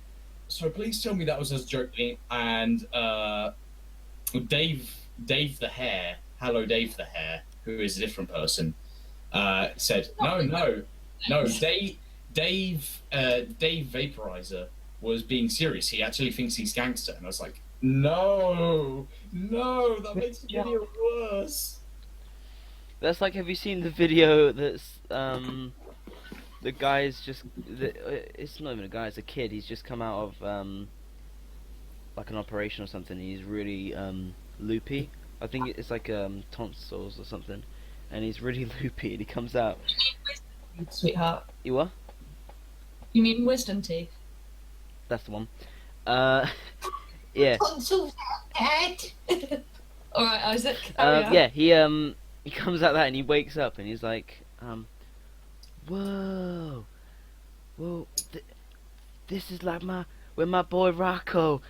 Speaker 1: "So please tell me that was us joking." And Dave the Hair, hello Dave the Hair, who is a different person, said, no, Dave Vaporizer was being serious. He actually thinks he's gangster. And I was like, no, that makes the video worse.
Speaker 2: That's like, have you seen the video that's the guy's just it's not even a guy, it's a kid. He's just come out of like an operation or something. He's really loopy. I think it's like tonsils or something, and he's really loopy. And he comes out.
Speaker 3: Sweetheart.
Speaker 2: You what?
Speaker 3: You mean wisdom teeth?
Speaker 2: That's the one. Yeah.
Speaker 3: Tonsils, Dad. All right, Isaac. carry on.
Speaker 2: Yeah. He comes out that and he wakes up and he's like, whoa, this is like with my boy Rocco.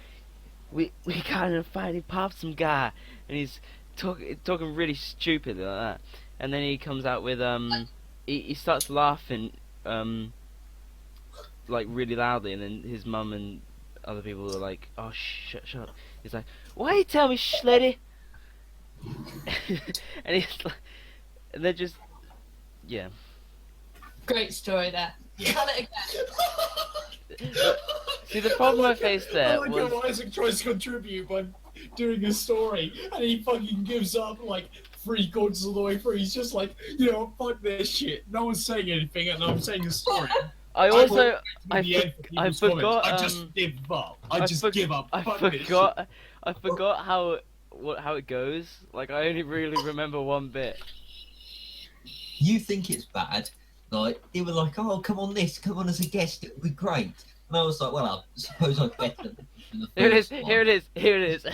Speaker 2: We kind of fight. He popped some guy, and he's talking really stupid like that. And then he comes out with he starts laughing like really loudly, and then his mum and other people are like, "Oh, shut up." He's like, "Why you tell me, Schleddy?" And he's like, and they're just, yeah.
Speaker 3: Great story there. Tell it again.
Speaker 2: See, the problem I faced there
Speaker 1: I like
Speaker 2: was
Speaker 1: how Isaac tries to contribute by doing a story, and he fucking gives up like 3/4 of the way through. He's just like, fuck this shit. No one's saying anything, and I'm saying a story.
Speaker 2: I
Speaker 1: will
Speaker 2: also
Speaker 1: to
Speaker 2: I
Speaker 1: the end for
Speaker 2: I
Speaker 1: people's comments.
Speaker 2: forgot
Speaker 1: I just give up. I just
Speaker 2: forg-
Speaker 1: give up.
Speaker 2: I
Speaker 1: Fuck this
Speaker 2: forgot how it goes. Like, I only really remember one bit.
Speaker 4: You think it's bad? Like, they were like, "Oh, come on as a guest, it would be great." And I was like, well, I suppose I better than the
Speaker 2: Here it is.
Speaker 4: first
Speaker 2: Here
Speaker 4: one.
Speaker 2: it is. Here it is.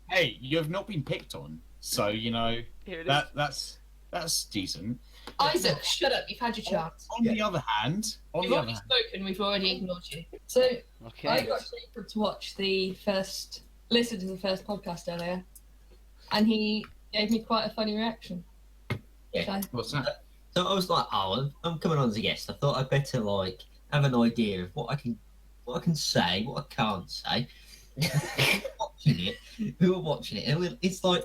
Speaker 1: Hey, you have not been picked on, so you know
Speaker 2: Here it is.
Speaker 1: that's decent.
Speaker 3: Isaac, shut up. You've had your chance.
Speaker 1: On the other hand,
Speaker 3: You've already spoken. We've already ignored you. So I
Speaker 2: Okay.
Speaker 3: got Jacob to listen to the first podcast earlier, and he gave me quite a funny reaction.
Speaker 4: Yeah.
Speaker 3: So,
Speaker 1: What's that?
Speaker 4: So I was like, oh, I'm coming on as a guest. I thought I'd better like have an idea of what I can say, what I can't say. Who are watching it? And it's like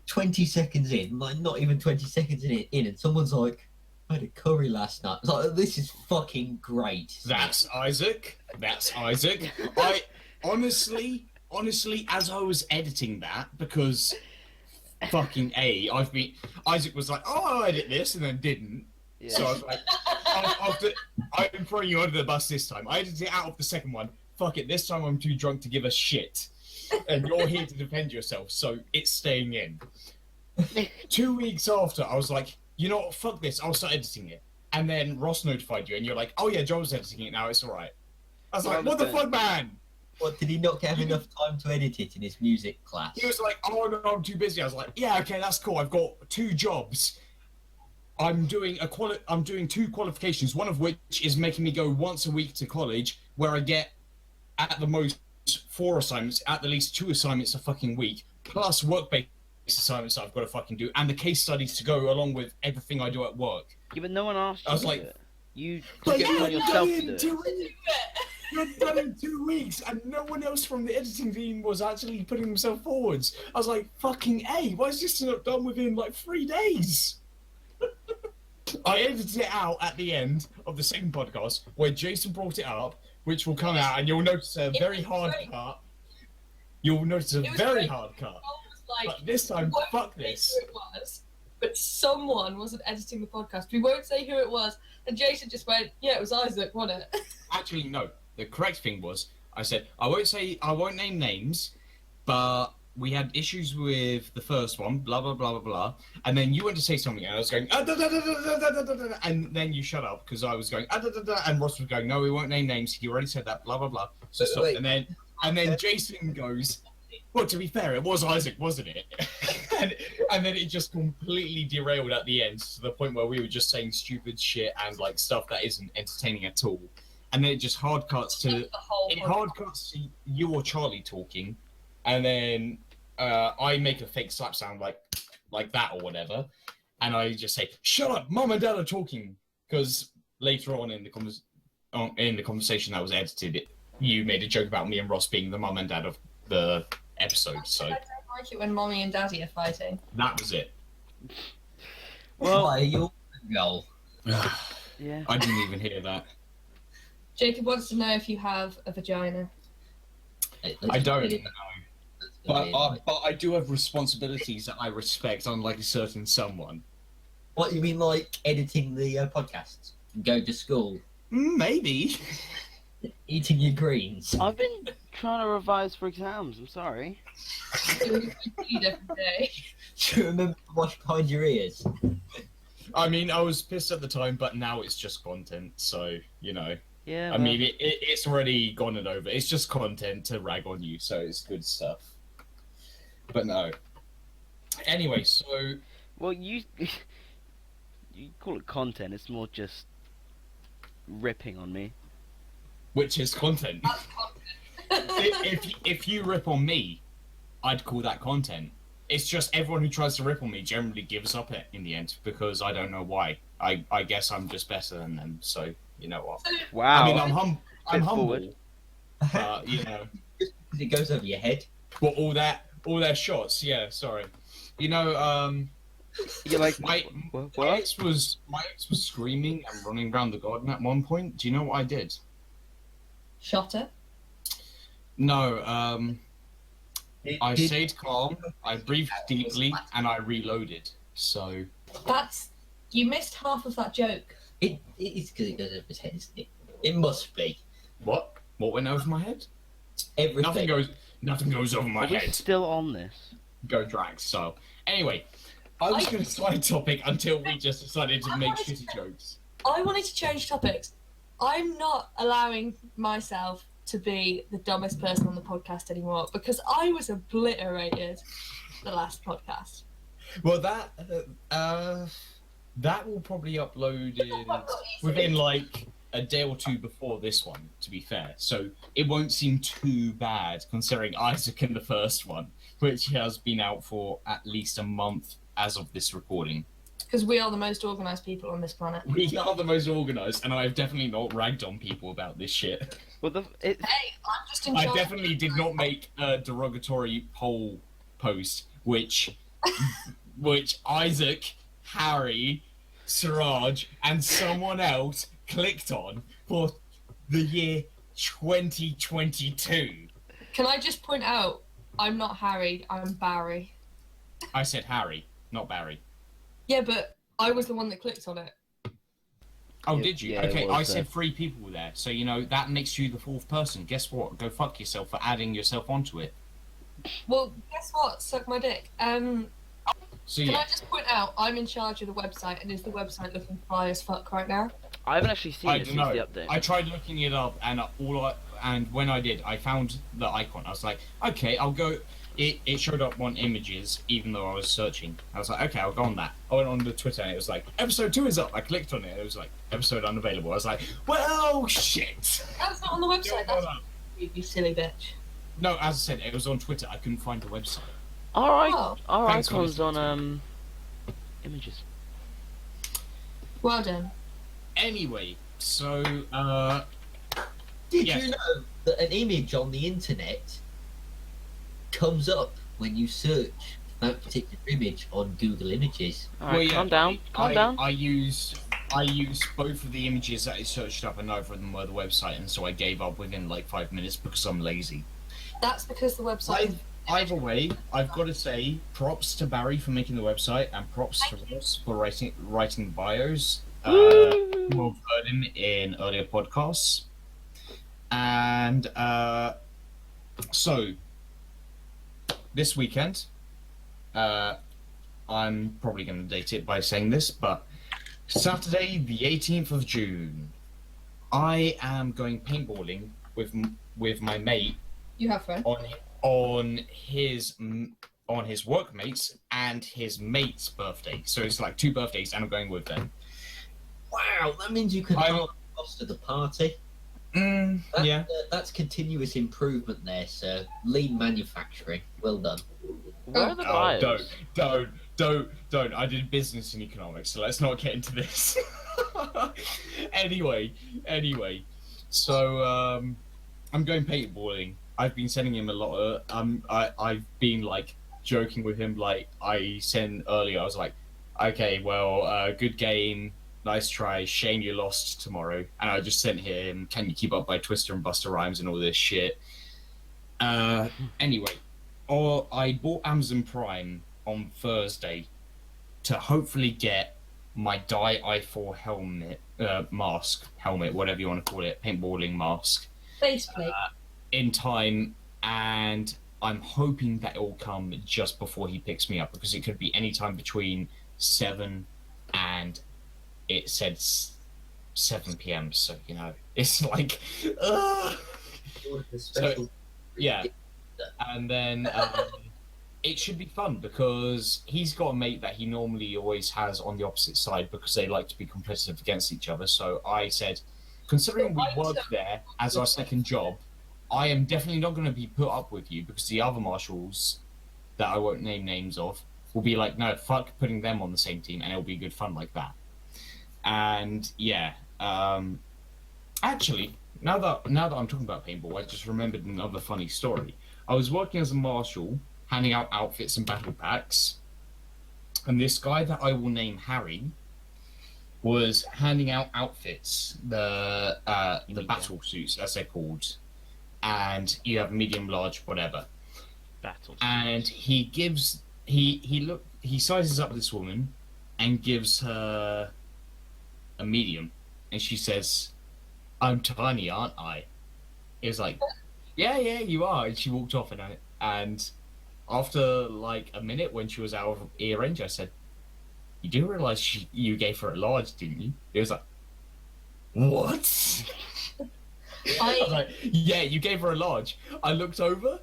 Speaker 4: 20 seconds in, like not even 20 seconds in, and someone's like, I had a curry last night. It's like, this is fucking great.
Speaker 1: That's Isaac. That's Isaac. I honestly, as I was editing that, because fucking Isaac was like, oh, I'll edit this, and then didn't.
Speaker 2: Yeah.
Speaker 1: So I was like, I'm throwing you under the bus this time. I edited it out of the second one. Fuck it, this time I'm too drunk to give a shit. And you're here to defend yourself, so it's staying in. 2 weeks after, I was like, you know what, fuck this, I'll start editing it. And then Ross notified you, and you're like, oh yeah, Joel's editing it now, it's alright. I was like, what the fuck, man?
Speaker 4: What, did he not have enough time to edit it in his music class?
Speaker 1: He was like, oh no, I'm too busy. I was like, yeah, okay, that's cool. I've got 2 jobs. I'm doing I'm doing 2 qualifications, one of which is making me go once a week to college, where I get at the most 4 assignments, at the least 2 assignments a fucking week, plus work-based assignments that I've got to fucking do, and the case studies to go along with everything I do at work.
Speaker 2: Yeah, but no one asked you
Speaker 1: I was
Speaker 2: to
Speaker 1: like,
Speaker 2: do it. You
Speaker 1: But
Speaker 2: took it upon
Speaker 1: you've
Speaker 2: yourself
Speaker 1: done
Speaker 2: to
Speaker 1: it in
Speaker 2: do
Speaker 1: 2
Speaker 2: it.
Speaker 1: weeks. You've done it in 2 weeks, and no one else from the editing team was actually putting himself forwards. I was like, fucking A, why is this not done within like 3 days? I edited it out at the end of the second podcast where Jason brought it up, which will come out, and you'll notice a very hard cut. You'll notice a
Speaker 3: It was
Speaker 1: very
Speaker 3: great.
Speaker 1: hard cut.
Speaker 3: I was like,
Speaker 1: But this time,
Speaker 3: we won't
Speaker 1: fuck
Speaker 3: say
Speaker 1: this.
Speaker 3: who it was, but someone wasn't editing the podcast. We won't say who it was, and Jason just went, "Yeah, it was Isaac, wasn't it?"
Speaker 1: Actually, no. The correct thing was, I said, I won't name names, but we had issues with the first one, blah, blah, blah, blah, blah. And then you went to say something, and I was going, ah, da, da, da, da, da, da, da, da, da, and then you shut up, because I was going, ah, da, da, da, and Ross was going, no, we won't name names, he already said that, blah, blah, blah. So stop.
Speaker 4: Wait.
Speaker 1: And then Jason goes, well, to be fair, it was Isaac, wasn't it? and then it just completely derailed at the end, to the point where we were just saying stupid shit and, like, stuff that isn't entertaining at all. And then it just hard cuts to...
Speaker 3: The whole
Speaker 1: It
Speaker 3: podcast.
Speaker 1: hard cuts to you or Charlie talking, and then I make a fake slap sound like that or whatever, and I just say, "Shut up, Mum and Dad are talking," because later on in the conversation that was edited, you made a joke about me and Ross being the mum and dad of the episode, so
Speaker 3: I don't like it when mommy and daddy are fighting.
Speaker 1: that was it.
Speaker 2: Well,
Speaker 4: Why, you're goal.
Speaker 2: yeah.
Speaker 1: I didn't even hear that.
Speaker 3: Jacob wants to know if you have a vagina.
Speaker 1: I don't
Speaker 3: Really?
Speaker 1: know. But I do have responsibilities that I respect, unlike a certain someone.
Speaker 4: What, you mean like editing the podcasts? Going to school?
Speaker 1: Maybe.
Speaker 4: Eating your greens?
Speaker 2: I've been trying to revise for exams. I'm sorry.
Speaker 3: Doing food every day.
Speaker 4: Do you remember to wash behind your ears?
Speaker 1: I mean, I was pissed at the time, but now it's just content, so, you know.
Speaker 2: Yeah.
Speaker 1: I mean, it's already gone and over. It's just content to rag on you, so it's good stuff. But no. Anyway, so...
Speaker 2: well, you call it content. It's more just ripping on me.
Speaker 1: Which is content.
Speaker 3: That's content.
Speaker 1: if you rip on me, I'd call that content. It's just everyone who tries to rip on me generally gives up it in the end, because I don't know why. I guess I'm just better than them, so you know what.
Speaker 2: Wow.
Speaker 1: I mean, I'm
Speaker 2: Bit
Speaker 1: humble,
Speaker 2: forward.
Speaker 1: but you know,
Speaker 4: Because it goes over your head.
Speaker 1: but all their shots. Yeah, sorry. You know,
Speaker 2: You're like,
Speaker 1: my
Speaker 2: what?
Speaker 1: ex was screaming and running around the garden at one point. Do you know what I did?
Speaker 3: Shot it.
Speaker 1: No, I
Speaker 4: Did-
Speaker 1: stayed calm, I breathed deeply, and I reloaded. So,
Speaker 3: That's you missed half of that joke.
Speaker 4: It is because it goes over his head, isn't it? It must be.
Speaker 1: what? What went over my head?
Speaker 4: Everything.
Speaker 1: Nothing goes over my
Speaker 2: Are we
Speaker 1: head.
Speaker 2: still on this?
Speaker 1: Go drag style. Anyway, I was going to side topic until we just decided to make shitty jokes.
Speaker 3: I wanted to change topics I'm not allowing myself to be the dumbest person on the podcast anymore because I was obliterated the last podcast.
Speaker 1: Well, that will probably upload within like a day or two before this one, to be fair. So it won't seem too bad considering Isaac in the first one, which has been out for at least a month as of this recording.
Speaker 3: Because we are the most organised people on this planet.
Speaker 1: We are the most organised, and I've definitely not ragged on people about this shit.
Speaker 2: Well,
Speaker 3: Hey, I'm just in
Speaker 1: I
Speaker 3: charge.
Speaker 1: definitely did not make a derogatory poll post, which Isaac, Harry, Siraj, and someone else clicked on for the year 2022.
Speaker 3: Can I just point out, I'm not Harry, I'm Barry.
Speaker 1: I said Harry, not Barry.
Speaker 3: Yeah, but I was the one that clicked on it.
Speaker 1: Oh,
Speaker 2: Yeah,
Speaker 1: did you?
Speaker 2: yeah, it
Speaker 1: Okay,
Speaker 2: was,
Speaker 1: I said 3 people were there, so that makes you the 4th person. Guess what? Go fuck yourself for adding yourself onto it.
Speaker 3: Well, guess what? Suck my dick.
Speaker 1: So
Speaker 3: Can
Speaker 1: yeah,
Speaker 3: I just point out, I'm in charge of the website, and is the website looking fly as fuck right now?
Speaker 2: I haven't actually seen
Speaker 1: I
Speaker 2: it
Speaker 1: don't
Speaker 2: since the
Speaker 1: know.
Speaker 2: update.
Speaker 1: I tried looking it up, and when I did, I found the icon. I was like, okay, I'll go. It showed up on images, even though I was searching. I was like, okay, I'll go on that. I went on the Twitter, and it was like, episode 2 is up. I clicked on it, and it was like, episode unavailable. I was like, well, shit.
Speaker 3: That's not on the website. That's you silly bitch.
Speaker 1: No, as I said, it was on Twitter. I couldn't find the website.
Speaker 2: Our
Speaker 3: Oh,
Speaker 1: Thanks for
Speaker 2: icons
Speaker 1: listening
Speaker 2: on images.
Speaker 3: well done.
Speaker 1: Anyway, so
Speaker 4: Did
Speaker 1: Yes.
Speaker 4: you know that an image on the internet comes up when you search that particular image on Google Images?
Speaker 2: Alright, calm down. Calm down.
Speaker 1: I used both of the images that I searched up, and neither of them were the website, and so I gave up within like 5 minutes because I'm lazy.
Speaker 3: That's because the website.
Speaker 1: Either way, I've got to say props to Barry for making the website, and props to Ross for writing the bios. We've heard him in earlier podcasts, and so this weekend, I'm probably going to date it by saying this, but Saturday, the 18th of June, I am going paintballing with my mate
Speaker 3: You have fun.
Speaker 1: on his workmates and his mate's birthday. So it's like 2 birthdays, and I'm going with them.
Speaker 4: Wow, that means you can halve the cost of the party.
Speaker 1: Yeah.
Speaker 4: That's continuous improvement there, sir. Lean manufacturing. Well done.
Speaker 2: Where are the
Speaker 1: Oh,
Speaker 2: bios?
Speaker 1: don't. I did business and economics, so let's not get into this. Anyway. So I'm going paintballing. I've been sending him a lot of I've been like joking with him, like I sent earlier, I was like, okay, well, good game, nice try, shame you lost tomorrow. And I just sent him, can you keep up by Twister and Buster Rhymes and all this shit. Anyway, I bought Amazon Prime on Thursday to hopefully get my Die I4 helmet, helmet, whatever you want to call it, paintballing mask,
Speaker 3: Faceplate.
Speaker 1: in time, and I'm hoping that it will come just before he picks me up, because it could be any time between 7 and it said 7 p.m. So it's like,
Speaker 4: Special
Speaker 1: yeah. And then it should be fun because he's got a mate that he normally always has on the opposite side because they like to be competitive against each other. So I said, considering we work there as our second job, I am definitely not going to be put up with you, because the other marshals that I won't name names of will be like, no, fuck putting them on the same team, and it'll be good fun like that. And yeah, actually, now that I'm talking about paintball, I just remembered another funny story. I was working as a marshal, handing out outfits and battle packs, and this guy that I will name Harry was handing out outfits, the battle suits as they're called, and you have medium, large, whatever.
Speaker 2: Battles.
Speaker 1: And he sizes up this woman and gives her a medium, and she says, "I'm tiny, aren't I?" It was like, yeah, you are. And she walked off, and after like a minute, when she was out of ear range, I said, "You do realize you gave her a large, didn't you?" It was like, what? I was like, yeah, you gave her a large. I looked over,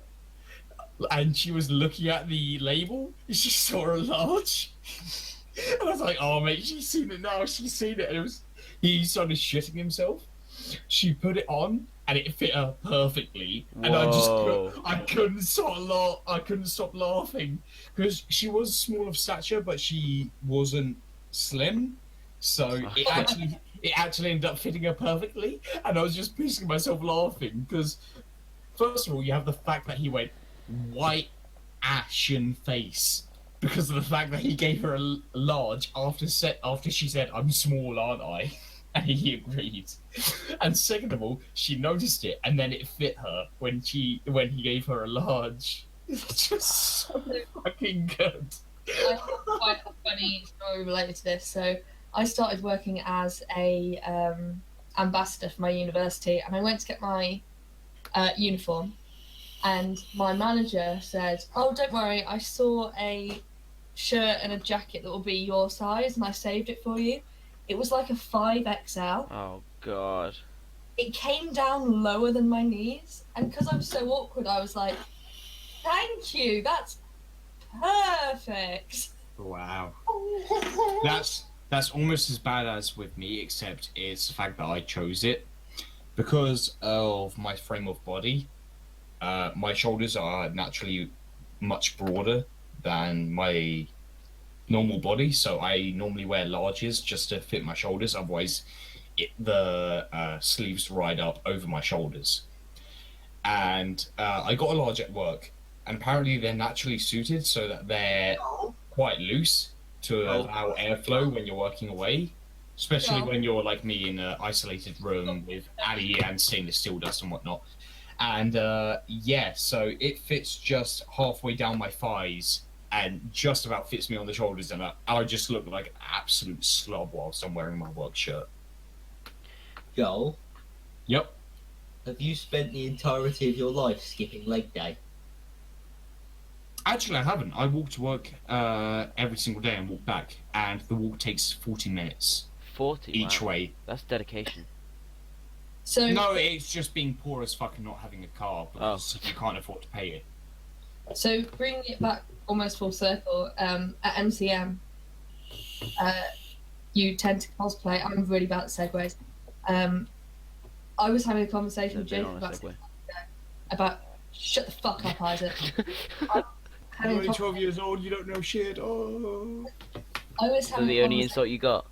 Speaker 1: and she was looking at the label. She saw a large. And I was like, oh, mate, she's seen it now. She's seen it. And he started shitting himself. She put it on, and it fit her perfectly. And
Speaker 2: Whoa.
Speaker 1: I couldn't stop laughing because she was small of stature, but she wasn't slim. So it actually ended up fitting her perfectly. And I was just pissing myself laughing because, first of all, you have the fact that he went white, ashen face because of the fact that he gave her a large after she said, "I'm small, aren't I?" And he agreed. And second of all, she noticed it, and then it fit her when he gave her a large. It's just so fucking good.
Speaker 3: I have quite a funny story related to this. So I started working as a ambassador for my university, and I went to get my uniform, and my manager said, "Oh, don't worry, I saw a shirt and a jacket that will be your size, and I saved it for you." It was like a 5XL.
Speaker 2: Oh god.
Speaker 3: It came down lower than my knees, and because I'm so awkward, I was like, "Thank you, that's perfect."
Speaker 1: Wow. That's almost as bad as with me, except it's the fact that I chose it because of my frame of body. My shoulders are naturally much broader than my normal body, so I normally wear larges just to fit my shoulders. Otherwise, the sleeves ride up over my shoulders. And I got a large at work, and apparently they're naturally suited so that they're quite loose to allow airflow when you're working away, especially when you're like me in an isolated room with Ali and stainless steel dust and whatnot. And so it fits just halfway down my thighs and just about fits me on the shoulders, and I just look like an absolute slob whilst I'm wearing my work shirt.
Speaker 4: Joel,
Speaker 1: Yep.
Speaker 4: have you spent the entirety of your life skipping leg day?
Speaker 1: Actually, I haven't. I walk to work every single day and walk back, and the walk takes 40 minutes
Speaker 2: 40
Speaker 1: each
Speaker 2: wow.
Speaker 1: way.
Speaker 2: That's dedication.
Speaker 3: So
Speaker 1: No, it's just being poor as fuck and not having a car because you can't afford to pay it.
Speaker 3: So bringing it back almost full circle, at MCM, you tend to cosplay. I'm really bad at segues. I was having a conversation with Jake about shut the fuck up, Isaac.
Speaker 1: You're only 12 years old, you don't know shit. Oh.
Speaker 3: I was
Speaker 2: Is
Speaker 3: having
Speaker 2: that the only insult you got?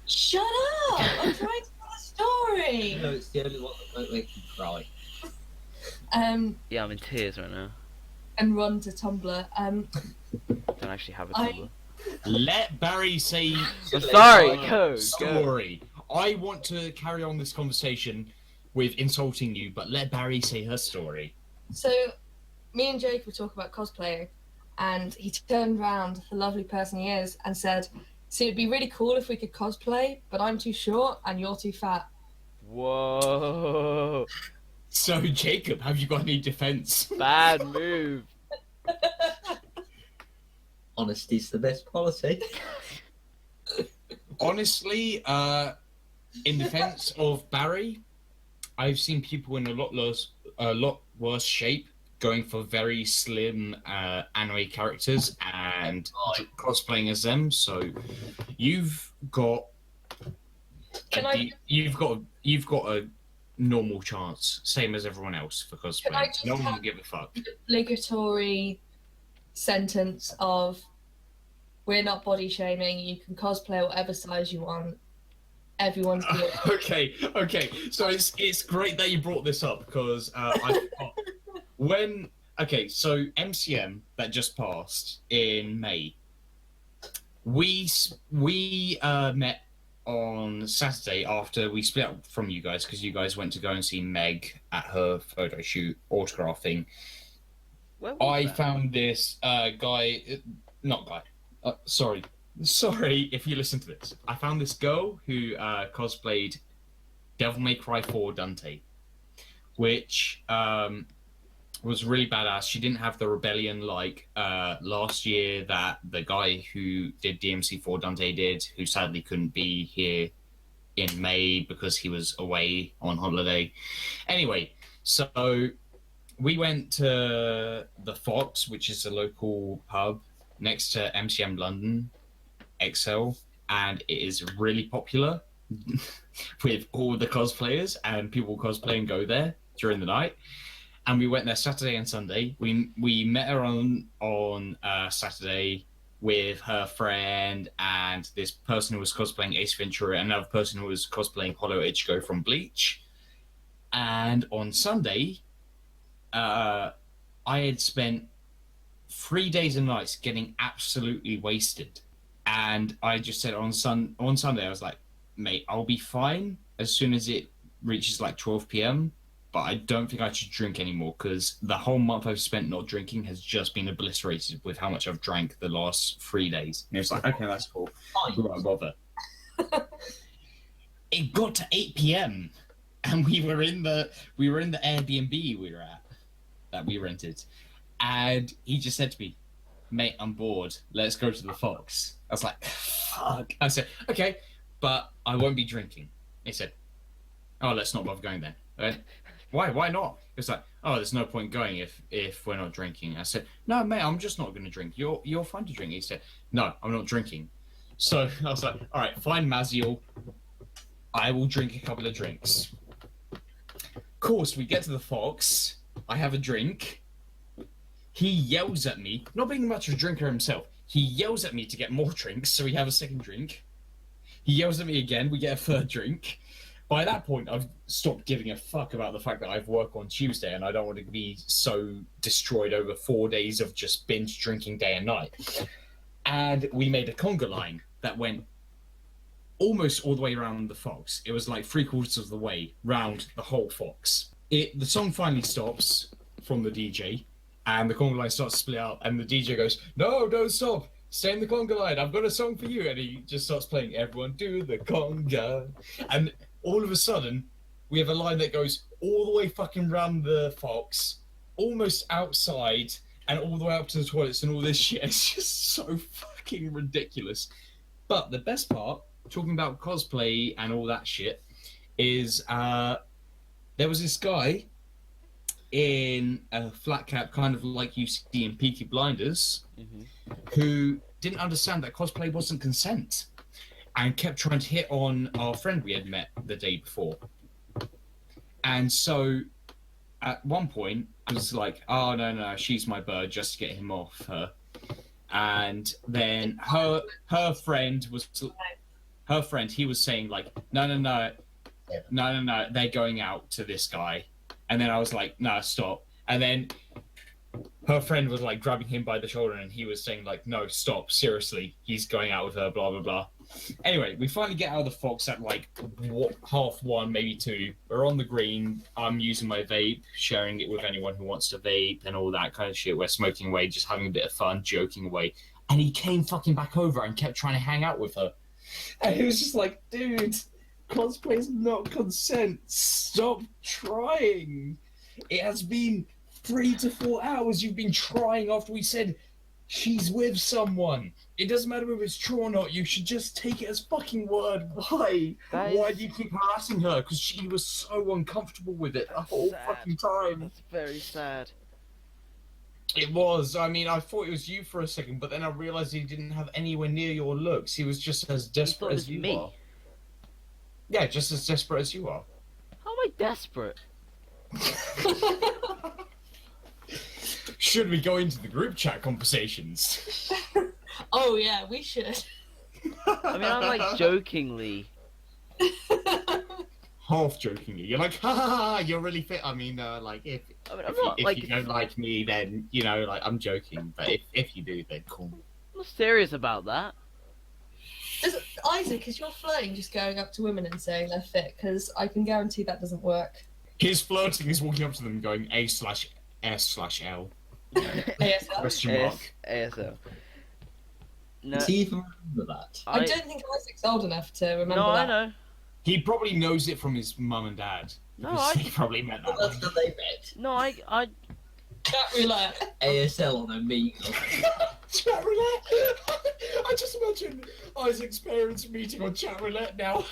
Speaker 3: Shut up! I'm trying to tell a story.
Speaker 4: No, it's the only one that won't make you cry.
Speaker 2: Yeah, I'm in tears right now.
Speaker 3: And run to Tumblr.
Speaker 2: Don't actually have a Tumblr.
Speaker 1: Let Barry say
Speaker 2: I'm sorry,
Speaker 1: her
Speaker 2: go.
Speaker 1: story. I want to carry on this conversation with insulting you, but let Barry say her story.
Speaker 3: So, me and Jake were talking about cosplaying, and he turned around, the lovely person he is, and said, "See, it'd be really cool if we could cosplay, but I'm too short and you're too fat."
Speaker 2: Whoa.
Speaker 1: So, Jacob, have you got any defense?
Speaker 2: Bad move.
Speaker 4: Honesty's the best policy.
Speaker 1: Honestly, in defense of Barry, I've seen people in a lot worse shape going for very slim anime characters and cosplaying as them. So you've got you've got a normal chance, same as everyone else for cosplay. No one will give a fuck.
Speaker 3: Obligatory sentence of, "We're not body shaming. You can cosplay whatever size you want. Everyone's good."
Speaker 1: Okay. So it's great that you brought this up because I forgot. So MCM that just passed in May. We met on Saturday after we split up from you guys because you guys went to go and see Meg at her photo shoot autographing.
Speaker 2: Where was
Speaker 1: I
Speaker 2: that?
Speaker 1: found this sorry if you listen to this. I found this girl who cosplayed Devil May Cry 4 Dante, which was really badass. She didn't have the rebellion like last year that the guy who did DMC4 Dante did, who sadly couldn't be here in May because he was away on holiday. Anyway, so we went to the Fox, which is a local pub next to MCM London XL, and it is really popular with all the cosplayers, and people cosplay and go there during the night. And we went there Saturday and Sunday. We met her on Saturday with her friend and this person who was cosplaying Ace Ventura, and another person who was cosplaying Hollow Ichigo from Bleach. And on Sunday, I had spent 3 days and nights getting absolutely wasted. And I just said on Sunday, I was like, mate, I'll be fine as soon as it reaches like 12 p.m. But I don't think I should drink anymore because the whole month I've spent not drinking has just been obliterated with how much I've drank the last 3 days. And it was like, okay, that's cool. I won't bother. It got to 8 p.m. and we were in the Airbnb we were at that we rented, and he just said to me, mate, I'm bored. Let's go to the Fox. I was like, fuck. I said, okay, but I won't be drinking. He said, oh, let's not bother going then. I went, why? Why not? He was like, oh, there's no point going if we're not drinking. I said, no, mate, I'm just not going to drink. You're fine to drink. He said, no, I'm not drinking. So I was like, all right, fine, Maziel. I will drink a couple of drinks. Of course, we get to the Fox. I have a drink. He yells at me, not being much of a drinker himself, he yells at me to get more drinks, so we have a second drink. He yells at me again, we get a third drink. By that point, I've stopped giving a fuck about the fact that I've work on Tuesday and I don't want to be so destroyed over 4 days of just binge drinking day and night. And we made a conga line that went almost all the way around the Fox. It was like 3/4 of the way round the whole Fox. The song finally stops from the DJ, and the conga line starts to split up, and the DJ goes, no, don't stop, stay in the conga line, I've got a song for you. And he just starts playing Everyone Do the Conga. And all of a sudden, we have a line that goes all the way fucking round the Fox, almost outside, and all the way up to the toilets and all this shit. It's just so fucking ridiculous. But the best part, talking about cosplay and all that shit, is there was this guy in a flat cap, kind of like you see in Peaky Blinders, who didn't understand that cosplay wasn't consent and kept trying to hit on our friend we had met the day before. And so at one point, I was like, oh, no, she's my bird, just to get him off her. And then her friend, he was saying like, no, they're going out to this guy. And then I was like, no, stop. And then her friend was like grabbing him by the shoulder and he was saying like, no, stop, seriously, he's going out with her, blah, blah, blah. Anyway, we finally get out of the Fox at like 1:30, maybe 2. We're on the green. I'm using my vape, sharing it with anyone who wants to vape and all that kind of shit. We're smoking away, just having a bit of fun, joking away. And he came fucking back over and kept trying to hang out with her. And he was just like, dude, cosplay's not consent. Stop trying. It has been 3 to 4 hours you've been trying after we said she's with someone. It doesn't matter if it's true or not. You should just take it as fucking word. Why? Why do you keep harassing her? Because she was so uncomfortable with it the whole fucking time.
Speaker 5: That's very sad.
Speaker 1: It was. I mean, I thought it was you for a second, but then I realized he didn't have anywhere near your looks. He was just as desperate as you are. Yeah, just as desperate as you are.
Speaker 5: How am I desperate?
Speaker 1: Should we go into the group chat conversations?
Speaker 3: Oh yeah, we should.
Speaker 5: I mean, I'm like jokingly.
Speaker 1: Half jokingly, you're like, ha ha ha, you're really fit. I mean, like if you don't like me, then you know, like I'm joking. But if you do, then cool.
Speaker 5: I'm not serious about that.
Speaker 3: Isaac, is your flirting just going up to women and saying they're fit? Because I can guarantee that doesn't work.
Speaker 1: His flirting is walking up to them, going A/S/L.
Speaker 3: ASL.
Speaker 1: Question mark.
Speaker 5: ASL. No,
Speaker 4: Does he even remember that?
Speaker 3: I don't think Isaac's old enough to remember
Speaker 5: no,
Speaker 3: that.
Speaker 5: I know.
Speaker 1: He probably knows it from his mum and dad.
Speaker 5: No,
Speaker 1: because
Speaker 5: I-
Speaker 1: he probably met that.
Speaker 4: That's
Speaker 1: One.
Speaker 4: how they met.
Speaker 5: No, I
Speaker 3: Chat roulette.
Speaker 4: ASL on Amiga.
Speaker 1: Chat roulette. I just imagine Isaac's parents meeting on chat roulette now.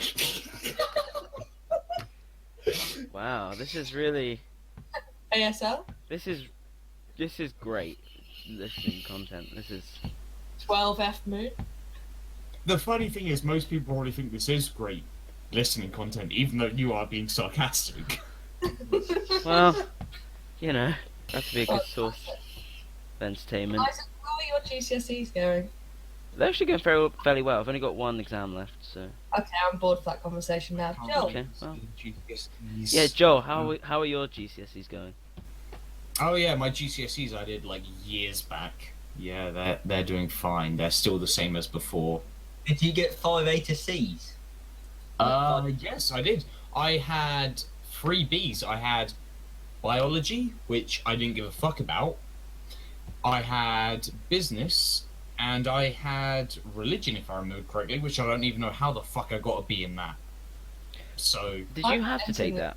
Speaker 5: Wow, this is really
Speaker 3: ASL,
Speaker 5: this is great listening content. This is
Speaker 3: 12F moon.
Speaker 1: The funny thing is, most people probably think this is great listening content, even though you are being sarcastic.
Speaker 5: well, you know, that's to be a good source of entertainment.
Speaker 3: Isaac, how are your GCSEs going?
Speaker 5: They're actually going fairly well. I've only got one exam left, so
Speaker 3: Okay, I'm bored of that conversation now. Jill,
Speaker 5: okay. Well, yeah, Joel, how are your GCSEs going?
Speaker 1: Oh yeah, my GCSEs I did like years back. Yeah, they're doing fine. They're still the same as before.
Speaker 4: Did you get 5 A to C's?
Speaker 1: Yes, I did. I had 3 Bs. I had biology, which I didn't give a fuck about. I had business, and I had religion, if I remember correctly, which I don't even know how the fuck I got a B in that. So,
Speaker 5: Did you have to take that?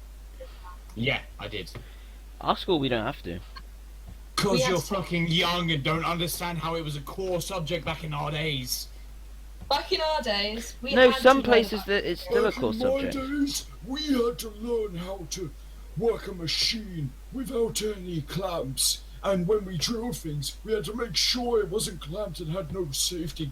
Speaker 1: yeah, I did.
Speaker 5: Our school, we don't have to.
Speaker 1: Because
Speaker 3: We
Speaker 1: you're
Speaker 3: have to-
Speaker 1: fucking young and don't understand how it was a core subject back in our days.
Speaker 3: back in our days, we
Speaker 5: No,
Speaker 3: had
Speaker 5: some
Speaker 3: to learn
Speaker 5: places that it's still a core subject.
Speaker 6: days, we had to learn how to work a machine without any clamps. And when we drilled things, we had to make sure it wasn't clamped and had no safety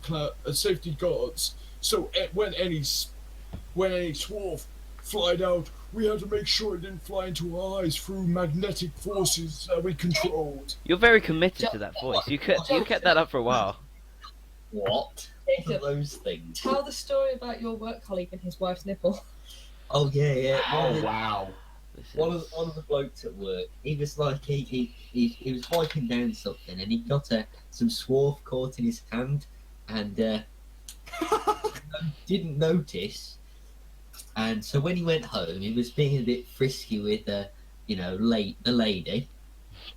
Speaker 6: safety guards. So when any swarf flied out, we had to make sure it didn't fly into our eyes through magnetic forces that we controlled.
Speaker 5: You're very committed to that voice. You kept that up for a while.
Speaker 4: What? What are
Speaker 3: Jacob,
Speaker 4: those things?
Speaker 3: tell the story about your work colleague and his wife's nipple.
Speaker 4: Oh yeah, yeah.
Speaker 1: Oh, wow.
Speaker 5: This
Speaker 4: One
Speaker 5: is-
Speaker 4: of the blokes at work, he was like he was hiking down something and he got some swarf caught in his hand and didn't notice. And so when he went home, he was being a bit frisky with the lady.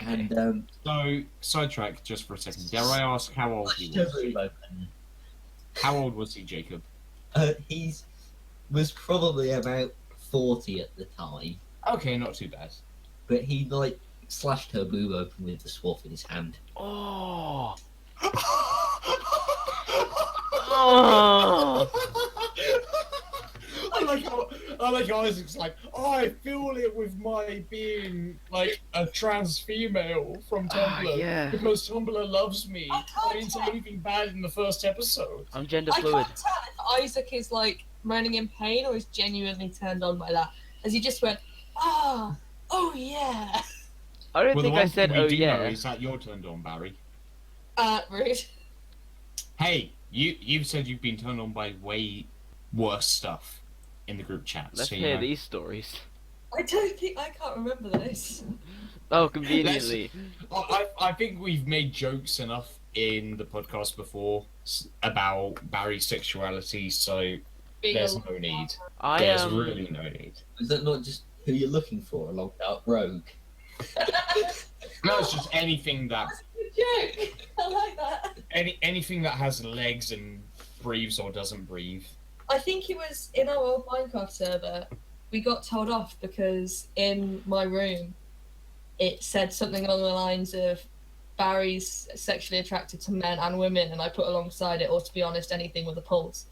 Speaker 4: And
Speaker 1: So, sidetrack just for a second. Dare I ask how old he was? How old was he, Jacob?
Speaker 4: He's was probably about 40 at the time,
Speaker 1: Okay, not too bad.
Speaker 4: but he like slashed her boob open with the swarf in his hand.
Speaker 5: Oh. Oh.
Speaker 1: I like how Isaac's like, oh, I feel it with my being like a trans female from Tumblr
Speaker 5: yeah.
Speaker 1: because Tumblr loves me.
Speaker 3: I
Speaker 1: I didn't say anything bad in the first episode.
Speaker 5: I'm gender
Speaker 3: I
Speaker 5: fluid.
Speaker 3: can't tell if Isaac is like moaning in pain or is genuinely turned on by that. As he just went, oh yeah.
Speaker 5: I don't
Speaker 1: Well, the
Speaker 5: think I
Speaker 1: one
Speaker 5: said,
Speaker 1: thing we
Speaker 5: oh
Speaker 1: do know
Speaker 5: yeah.
Speaker 1: is that you're turned on, Barry.
Speaker 3: Rude.
Speaker 1: Hey, you've said you've been turned on by way worse stuff in the group chat.
Speaker 5: Let's
Speaker 1: so,
Speaker 5: hear
Speaker 1: know.
Speaker 5: these stories.
Speaker 3: I can't remember this.
Speaker 5: Oh, conveniently.
Speaker 1: I think we've made jokes enough in the podcast before about Barry's sexuality, so
Speaker 3: Being
Speaker 1: there's
Speaker 3: a-
Speaker 1: no need.
Speaker 5: I
Speaker 1: There's
Speaker 5: am.
Speaker 1: really no need.
Speaker 4: Is that not just who you're looking for, a locked out rogue?
Speaker 1: No, it's just anything that
Speaker 3: Good joke. I like that.
Speaker 1: anything that has legs and breathes or doesn't breathe.
Speaker 3: I think it was in our old Minecraft server. We got told off because in my room, it said something along the lines of Barry's sexually attracted to men and women, and I put alongside it, or to be honest, anything with a pulse.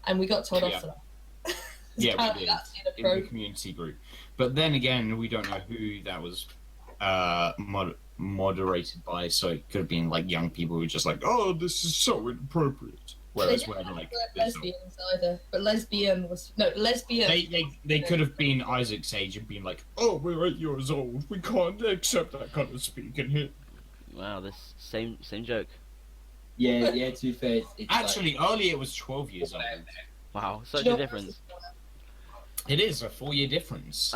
Speaker 3: And we got told off
Speaker 1: Yeah.
Speaker 3: for that.
Speaker 1: Yeah, we
Speaker 3: Apparently
Speaker 1: did.
Speaker 3: that's in a
Speaker 1: In
Speaker 3: pro.
Speaker 1: the community group. But then again, we don't know who that was moderated by, so it could have been like young people who were just like, oh, this is so inappropriate. Whereas
Speaker 3: They
Speaker 1: we're
Speaker 3: didn't
Speaker 1: like,
Speaker 3: have
Speaker 1: this-
Speaker 3: lesbians either, but lesbian was lesbian.
Speaker 1: they could have been Isaac's age and been like, oh, we're 8 years old. We can't accept that kind of speaking here.
Speaker 5: Wow, this same joke.
Speaker 4: Yeah, yeah. To be fair, it's
Speaker 1: Actually, earlier it was 12 years old.
Speaker 5: Wow, such
Speaker 3: Do you
Speaker 5: a
Speaker 3: know-
Speaker 5: difference.
Speaker 1: It is a 4-year difference.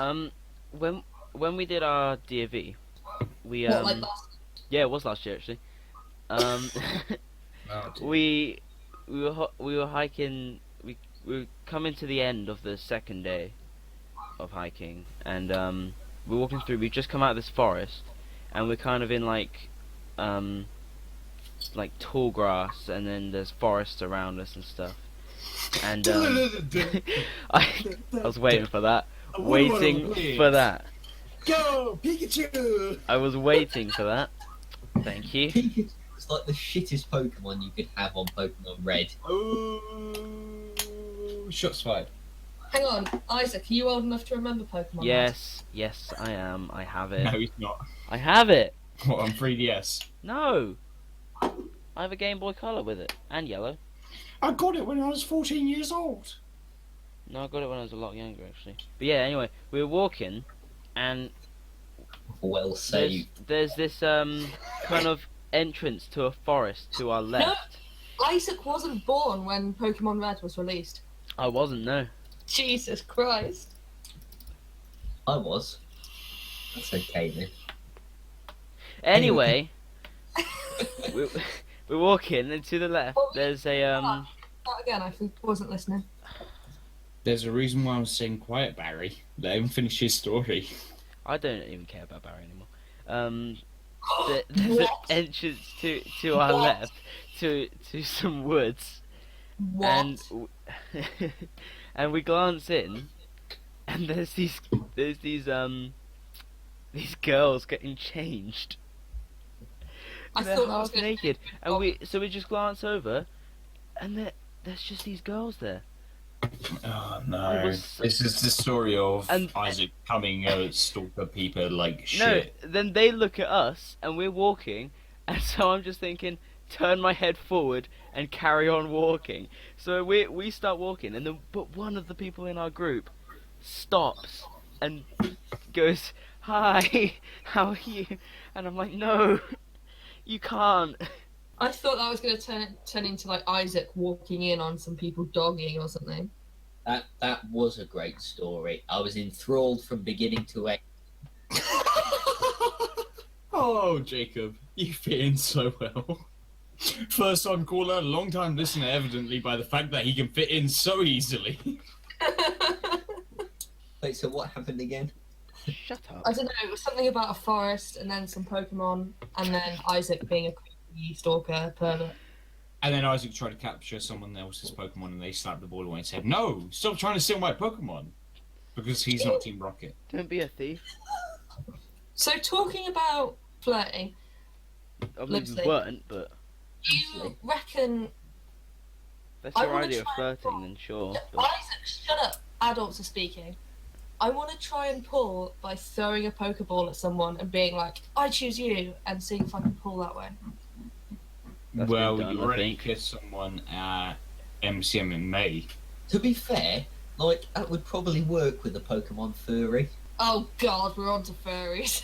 Speaker 5: When we did our DAV, we
Speaker 3: What, like last
Speaker 5: yeah, it was last year actually.
Speaker 1: Oh, dear.
Speaker 5: we were hiking. We were coming to the end of the second day of hiking, and we're walking through. We've just come out of this forest, and we're kind of in like tall grass, and then there's forests around us and stuff. And I was waiting for that, waiting for that.
Speaker 6: Go, Pikachu!
Speaker 5: I was waiting for that. Thank you.
Speaker 4: Pikachu was it's like the shittest Pokemon you could have on Pokemon Red.
Speaker 1: Oh, shots fired.
Speaker 3: Hang on, Isaac, are you old enough to remember Pokemon?
Speaker 5: Yes, yes, I am. I have it.
Speaker 1: No, he's not.
Speaker 5: I have it.
Speaker 1: What, on 3DS?
Speaker 5: No. I have a Game Boy Color with it and yellow.
Speaker 1: I got it when I was 14 years old.
Speaker 5: No, I got it when I was a lot younger actually. But yeah, anyway, we were walking, and
Speaker 4: Well saved.
Speaker 5: there's this kind of entrance to a forest to our left.
Speaker 3: Isaac wasn't born when Pokemon Red was released.
Speaker 5: I wasn't, no.
Speaker 3: Jesus Christ.
Speaker 4: I was. That's okay then.
Speaker 5: Anyway, we're walking, and to the left there's a
Speaker 3: Start again, I wasn't listening.
Speaker 1: There's a reason why I'm staying quiet, Barry. Let him finish his story.
Speaker 5: I don't even care about Barry anymore. There's an
Speaker 3: What?
Speaker 5: entrance to our
Speaker 3: What?
Speaker 5: left to some woods,
Speaker 3: What?
Speaker 5: and and we glance in, and there's these girls getting changed.
Speaker 3: I
Speaker 5: They're
Speaker 3: thought that was
Speaker 5: half
Speaker 3: gonna
Speaker 5: naked, and we just glance over, and there's just these girls there.
Speaker 1: Oh
Speaker 5: It
Speaker 1: no.
Speaker 5: was-
Speaker 1: This is the story of
Speaker 5: And-
Speaker 1: Isaac coming stalker people like
Speaker 5: No,
Speaker 1: shit.
Speaker 5: then they look at us, and we're walking, and so I'm just thinking, turn my head forward and carry on walking. So we start walking, and then but one of the people in our group stops and goes, "Hi, how are you?" And I'm like, "No, you can't."
Speaker 3: I thought that was going to turn into like Isaac walking in on some people dogging or something.
Speaker 4: That was a great story. I was enthralled from beginning to end.
Speaker 1: Oh, Jacob, you fit in so well. First time caller, long time listener, evidently by the fact that he can fit in so easily.
Speaker 4: Wait, so what happened again?
Speaker 5: Shut up.
Speaker 3: I don't know, it was something about a forest and then some Pokemon and then Isaac being a creepy stalker pervert.
Speaker 1: And then Isaac tried to capture someone else's Pokemon and they slapped the ball away and said, "No, stop trying to steal my Pokemon." Because he's not Team Rocket.
Speaker 5: Don't be a thief.
Speaker 3: So talking about flirting,
Speaker 5: I mean,
Speaker 3: Loosely.
Speaker 5: we weren't, but
Speaker 3: you reckon
Speaker 5: that's
Speaker 3: I
Speaker 5: your
Speaker 3: wanna
Speaker 5: idea of
Speaker 3: try and
Speaker 5: flirting, then sure.
Speaker 3: Isaac,
Speaker 5: But
Speaker 3: shut up. Adults are speaking. I want to try and pull by throwing a Pokeball at someone and being like, "I choose you," and seeing if I can pull that way.
Speaker 5: That's
Speaker 1: Well,
Speaker 5: been done,
Speaker 1: you
Speaker 5: I
Speaker 1: already
Speaker 5: think.
Speaker 1: kissed someone at MCM in May.
Speaker 4: To be fair, like that would probably work with a Pokemon furry.
Speaker 3: Oh God, we're on to furries.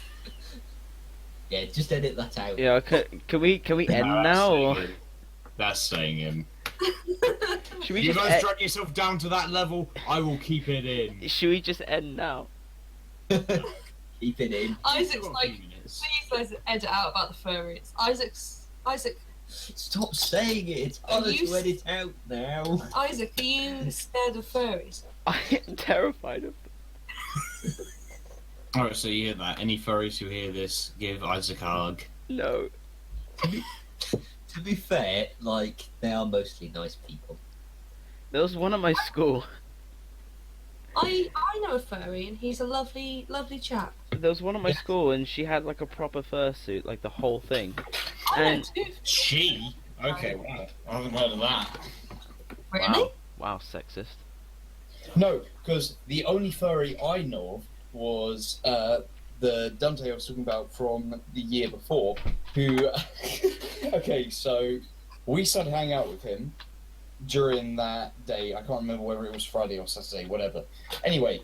Speaker 4: Yeah, just edit that out.
Speaker 5: Yeah, can we end
Speaker 1: No,
Speaker 5: now, or
Speaker 1: That's staying in.
Speaker 5: should we
Speaker 1: You
Speaker 5: just
Speaker 1: guys drag yourself down to that level, I will keep it in.
Speaker 5: should we just end now?
Speaker 4: Keep it in.
Speaker 3: Isaac's
Speaker 1: Got a
Speaker 3: like,
Speaker 1: few minutes.
Speaker 3: please let's edit out about the furries. Isaac,
Speaker 4: Stop saying it. It's
Speaker 3: Are
Speaker 4: harder
Speaker 3: you
Speaker 4: to edit out now.
Speaker 3: Isaac, are you scared of furries?
Speaker 5: I am terrified of them.
Speaker 1: Alright, so you hear that. Any furries who hear this, give Isaac a hug.
Speaker 5: No.
Speaker 4: To be fair, like they are mostly nice people.
Speaker 5: There was one at my school.
Speaker 3: I know a furry and he's a lovely chap.
Speaker 5: There was one at my school, and she had like a proper fursuit, like the whole thing.
Speaker 3: I know
Speaker 5: And-
Speaker 3: too.
Speaker 1: She? Okay, wow. I haven't heard of that.
Speaker 3: Really?
Speaker 1: Wow.
Speaker 5: Wow, sexist.
Speaker 6: No, because the only furry I know of was the Dante I was talking about from the year before, who... okay, so we started hanging out with him during that day. I can't remember whether it was Friday or Saturday, whatever. Anyway,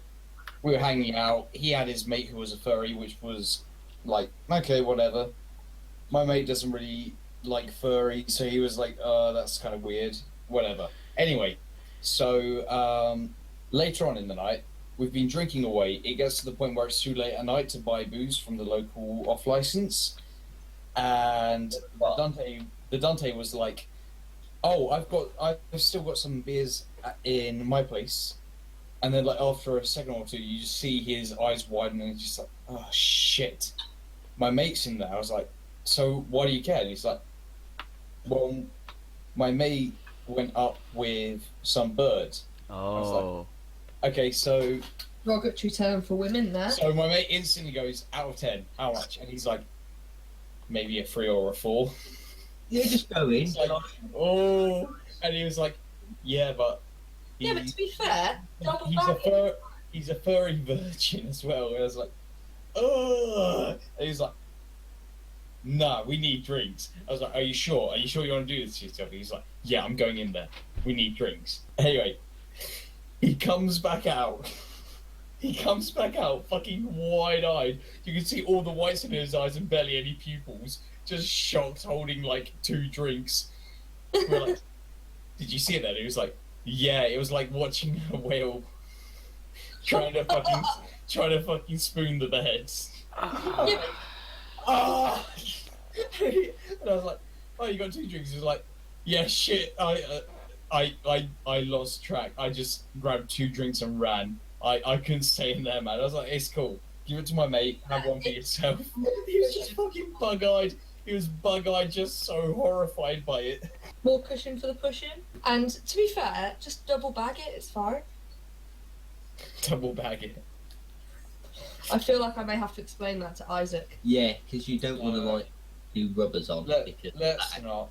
Speaker 6: we were hanging out. He had his mate who was a furry, which was like, okay, whatever. My mate doesn't really like furry, so he was like, that's kind of weird. Whatever. Anyway, so later on in the night, we've been drinking away. It gets to the point where it's too late at night to buy booze from the local off license. And the Dante was like, "Oh, I've still got some beers in my place." And then, like, after a second or two, you just see his eyes widen, and he's just like, "Oh shit, my mate's in there." I was like, "So why do you care?" And he's like, "Well, my mate went up with some birds."
Speaker 5: Oh.
Speaker 6: Okay, so
Speaker 3: Derogatory term for women there.
Speaker 6: my mate instantly goes, "Out of 10, how much?" And he's like, "Maybe a 3 or a 4."
Speaker 4: You just go in.
Speaker 7: It's like, oh, and he was like, yeah, but
Speaker 3: Yeah, but to be fair, double
Speaker 7: he's a
Speaker 3: bagging.
Speaker 7: he's a furry virgin as well. And I was like, oh, and he was like, nah, we need drinks. I was like, are you sure? Are you sure you want to do this to yourself? He's like, yeah, I'm going in there. We need drinks. Anyway, he comes back out. He comes back out fucking wide-eyed. You can see all the whites in his eyes and barely any pupils. Just shocked, holding like 2 drinks. We're like, did you see it then? He was like, yeah, it was like watching a whale trying to fucking spoon the beds. Ah! And I was like, oh, you got 2 drinks? He was like, yeah, shit, I lost track. I just grabbed 2 drinks and ran. I couldn't stay in there, man. I was like, it's cool. Give it to my mate. Have one for yourself. He was just fucking bug-eyed. He was bug-eyed, just so horrified by it.
Speaker 3: More cushion for the pushing. And to be fair, just double bag it, it's fine.
Speaker 7: Double bag it.
Speaker 3: I feel like I may have to explain that to Isaac.
Speaker 4: Yeah, because you don't want to like do rubbers on. because
Speaker 7: Let's not.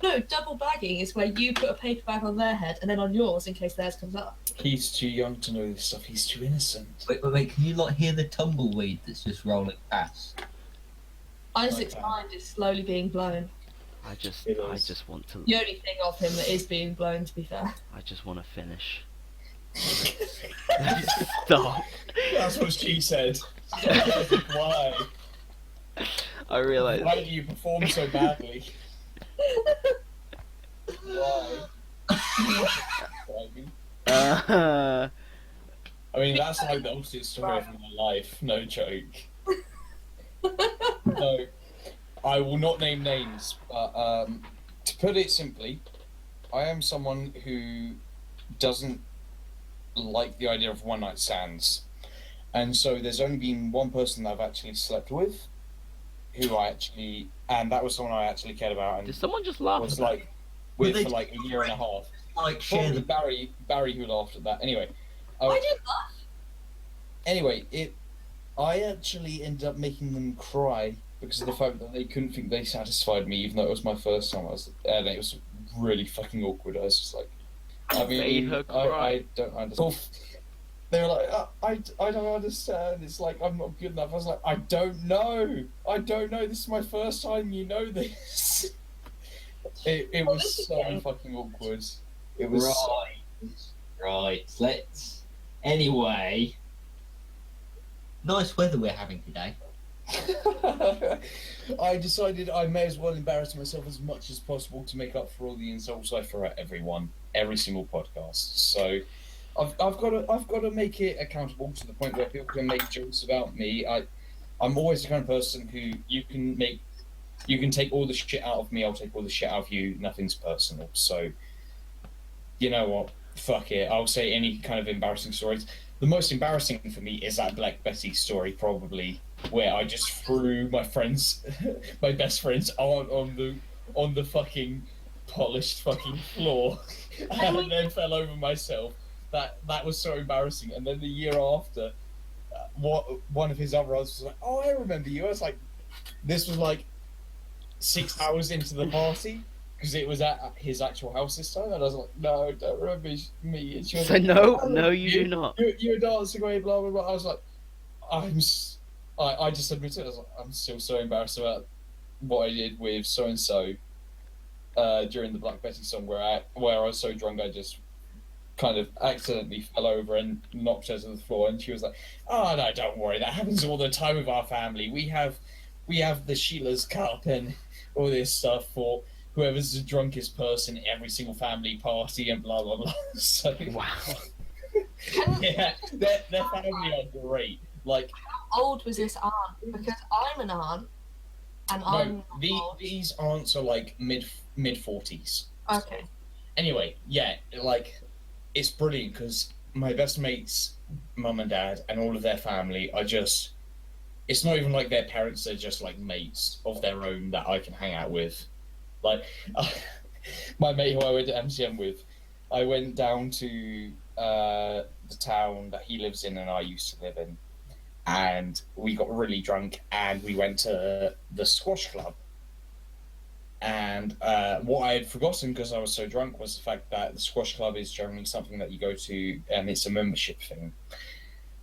Speaker 3: No, double bagging is where you put a paper bag on their head and then on yours in case theirs comes up.
Speaker 7: He's too young to know this stuff. He's too innocent.
Speaker 4: Wait, can you like hear the tumbleweed that's just rolling past?
Speaker 3: Isaac's
Speaker 7: Okay.
Speaker 3: mind is slowly being blown.
Speaker 5: I just want to.
Speaker 3: The only thing of him that is being blown, to be fair.
Speaker 5: I just want to finish. Stop.
Speaker 7: That's what she said. Why?
Speaker 5: I realize.
Speaker 7: Why do you perform so badly? Why?
Speaker 5: Uh,
Speaker 7: I mean, that's like the opposite story of my life. No joke. No, I will not name names, but to put it simply, I am someone who doesn't like the idea of one night stands, and so there's only been one person that I've actually slept with, and that was someone I actually cared about, and
Speaker 5: did someone just laugh?
Speaker 7: was
Speaker 5: at that?
Speaker 7: like with
Speaker 4: Were they
Speaker 7: for like a year and a half.
Speaker 4: Like share
Speaker 7: Probably
Speaker 4: the
Speaker 7: Barry who laughed at that. Anyway,
Speaker 3: I didn't laugh.
Speaker 7: anyway, I actually ended up making them cry because of the fact that they couldn't think they satisfied me, even though it was my first time. And it was really fucking awkward. I was just like, I
Speaker 5: Made
Speaker 7: mean,
Speaker 5: her
Speaker 7: I
Speaker 5: cry.
Speaker 7: don't understand. They were like, I don't understand. It's like I'm not good enough. I was like, I don't know. This is my first time. You know this. It
Speaker 3: Well,
Speaker 7: was
Speaker 3: this is
Speaker 7: so
Speaker 3: good.
Speaker 7: fucking awkward. It was.
Speaker 4: right. Let's anyway. Nice weather we're having today.
Speaker 7: I decided I may as well embarrass myself as much as possible to make up for all the insults I throw at everyone, every single podcast. So I've got to make it accountable to the point where people can make jokes about me. I'm always the kind of person who you can take all the shit out of me, I'll take all the shit out of you. Nothing's personal. So you know what? Fuck it. I'll say any kind of embarrassing stories. The most embarrassing for me is that Black Betty story, probably, where I just threw my friends, my best friend's aunt on the fucking polished fucking floor, and then fell over myself. That was so embarrassing. And then the year after, one of his other brothers was like, "Oh, I remember you." I was like, this was like 6 hours into the party. Because it was at his actual house this time, and I was like, "No, don't remember me." And she was
Speaker 5: So
Speaker 7: like,
Speaker 5: no, you do not.
Speaker 7: You were dancing away, blah blah blah. I was like, I just admitted, I was like, I'm still so embarrassed about what I did with so and so during the Black Betty song, where I was so drunk I just kind of accidentally fell over and knocked her to the floor, and she was like, "Oh no, don't worry, that happens all the time with our family. We have the Sheila's Cup and all this stuff for whoever's the drunkest person in every single family party and blah blah blah." So
Speaker 5: Wow.
Speaker 7: yeah, their family are great. Like
Speaker 3: How old was this aunt? Because I'm an aunt, and I'm old.
Speaker 7: these aunts are like mid 40s.
Speaker 3: Okay.
Speaker 7: Anyway, yeah, like it's brilliant because my best mate's mum and dad and all of their family are just. It's not even like their parents; they're just like mates of their own that I can hang out with. Like my mate who I went to MCM with, I went down to the town that he lives in and I used to live in, and we got really drunk and we went to the squash club. And what I had forgotten because I was so drunk was the fact that the squash club is generally something that you go to, and it's a membership thing.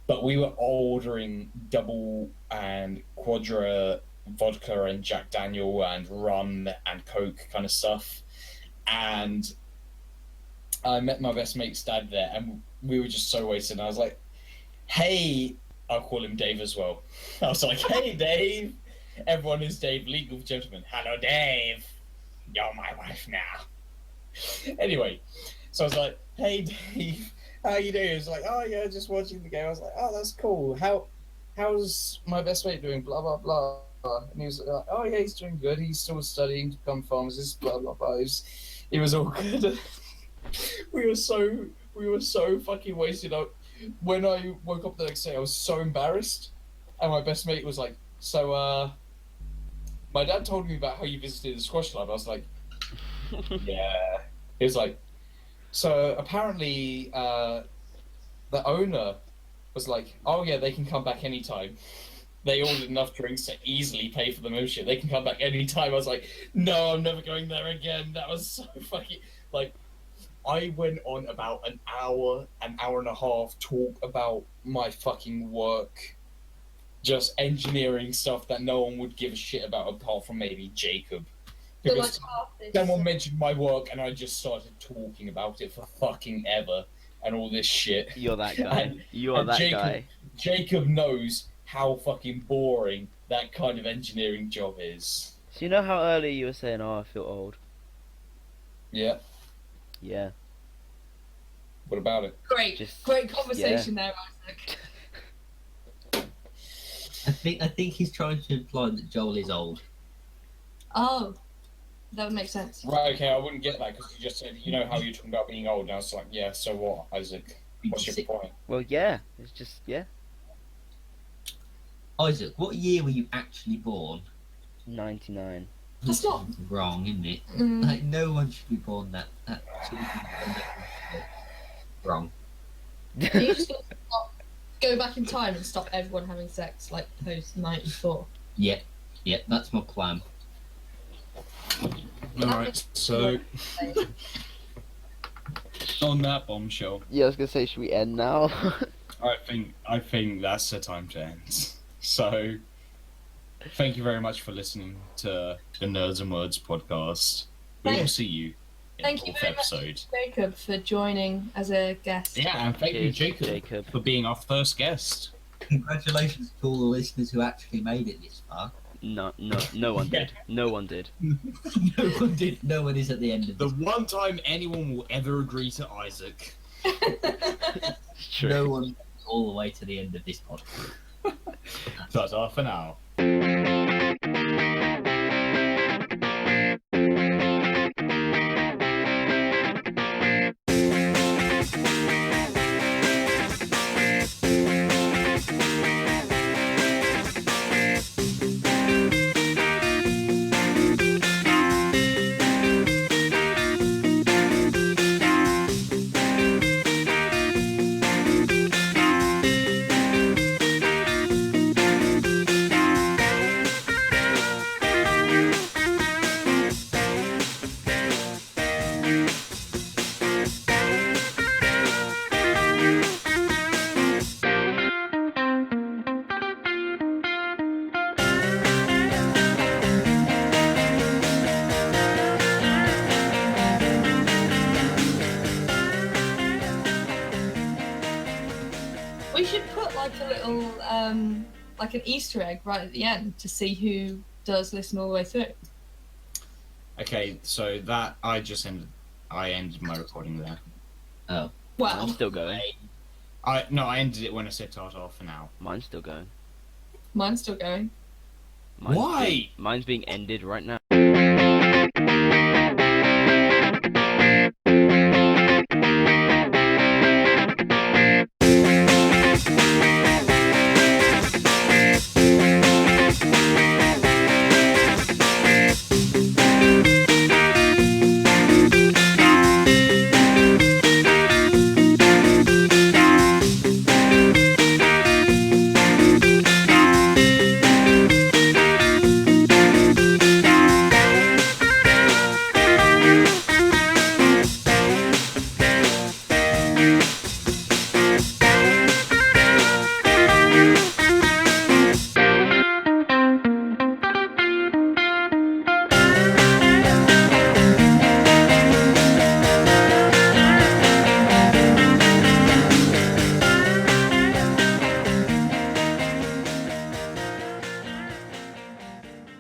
Speaker 7: But we were ordering double and quadra vodka and Jack Daniel and rum and Coke kind of stuff. And I met my best mate's dad there, and we were just so wasted. And I was like, hey, I'll call him Dave as well. I was like, hey, Dave. Everyone is Dave, legal gentleman. Hello, Dave. You're my wife now. Anyway, so I was like, hey, Dave, how you doing? He was like, oh, yeah, just watching the game. I was like, oh, that's cool. How's my best mate doing? Blah, blah, blah. And he was like, oh, yeah, he's doing good. He's still studying to become pharmacist, blah, blah, blah. It was all good. we were so fucking wasted. When I woke up the next day, I was so embarrassed. And my best mate was like, so, my dad told me about how you visited the squash club. I was like, yeah. He was like, so apparently the owner was like, oh yeah, they can come back anytime. They ordered enough drinks to easily pay for the membership. They can come back anytime. I was like, no, I'm never going there again. That was so fucking... Like, I went on about an hour and a half talk about my fucking work. Just engineering stuff that no one would give a shit about apart from maybe Jacob.
Speaker 3: So, like,
Speaker 7: Because someone mentioned my work and I just started talking about it for fucking ever and all this shit.
Speaker 5: You're that guy.
Speaker 7: And-
Speaker 5: You're
Speaker 7: and
Speaker 5: that
Speaker 7: Jacob,
Speaker 5: guy.
Speaker 7: Jacob knows how fucking boring that kind of engineering job is.
Speaker 5: So you know how earlier you were saying, oh, I feel old?
Speaker 7: Yeah.
Speaker 5: Yeah.
Speaker 7: What about it?
Speaker 3: Great conversation there, Isaac.
Speaker 4: I think he's trying to imply that Joel is old.
Speaker 3: Oh, that would make sense.
Speaker 7: Right, okay, I wouldn't get that because you just said, you know how you're talking about being old. And I was like, yeah, so what, Isaac? What's your point?
Speaker 5: Well, yeah. It's just, yeah.
Speaker 4: Isaac, what year were you actually born?
Speaker 5: 99.
Speaker 3: That's not-
Speaker 4: wrong, isn't it?
Speaker 3: Mm.
Speaker 4: Like, no one should be born that should be wrong.
Speaker 3: You just got to go back in time and stop everyone having sex, like post 94.
Speaker 4: Yeah, that's my plan.
Speaker 6: Alright, so on that bombshell,
Speaker 5: Yeah, I was gonna say, should we end now?
Speaker 6: I think that's the time to end. So thank you very much for listening to the Nerds and Words podcast. We will
Speaker 3: Thanks.
Speaker 6: see you in
Speaker 3: Thank
Speaker 6: the
Speaker 3: you
Speaker 6: fourth
Speaker 3: very much.
Speaker 6: episode.
Speaker 3: Jacob for joining as a guest.
Speaker 6: Yeah, and thank you,
Speaker 5: Cheers,
Speaker 6: Jacob, for being our first guest.
Speaker 4: Congratulations to all the listeners who actually made it this far.
Speaker 5: No one did. No one did.
Speaker 4: No one did. No one is at the end of
Speaker 6: The
Speaker 4: this.
Speaker 6: one time anyone will ever agree to Isaac.
Speaker 5: It's true.
Speaker 4: No one all the way to the end of this podcast.
Speaker 6: Ta-ta for now.
Speaker 3: We should put like a little, like an Easter egg right at the end to see who does listen all the way through.
Speaker 6: Okay, so that I ended my recording there.
Speaker 5: I'm
Speaker 3: Well,
Speaker 5: still going.
Speaker 6: I ended it when I said ta-ta for now.
Speaker 5: Mine's still going.
Speaker 3: mine's still going.
Speaker 5: Mine's
Speaker 6: Why?
Speaker 5: Mine's being ended right now.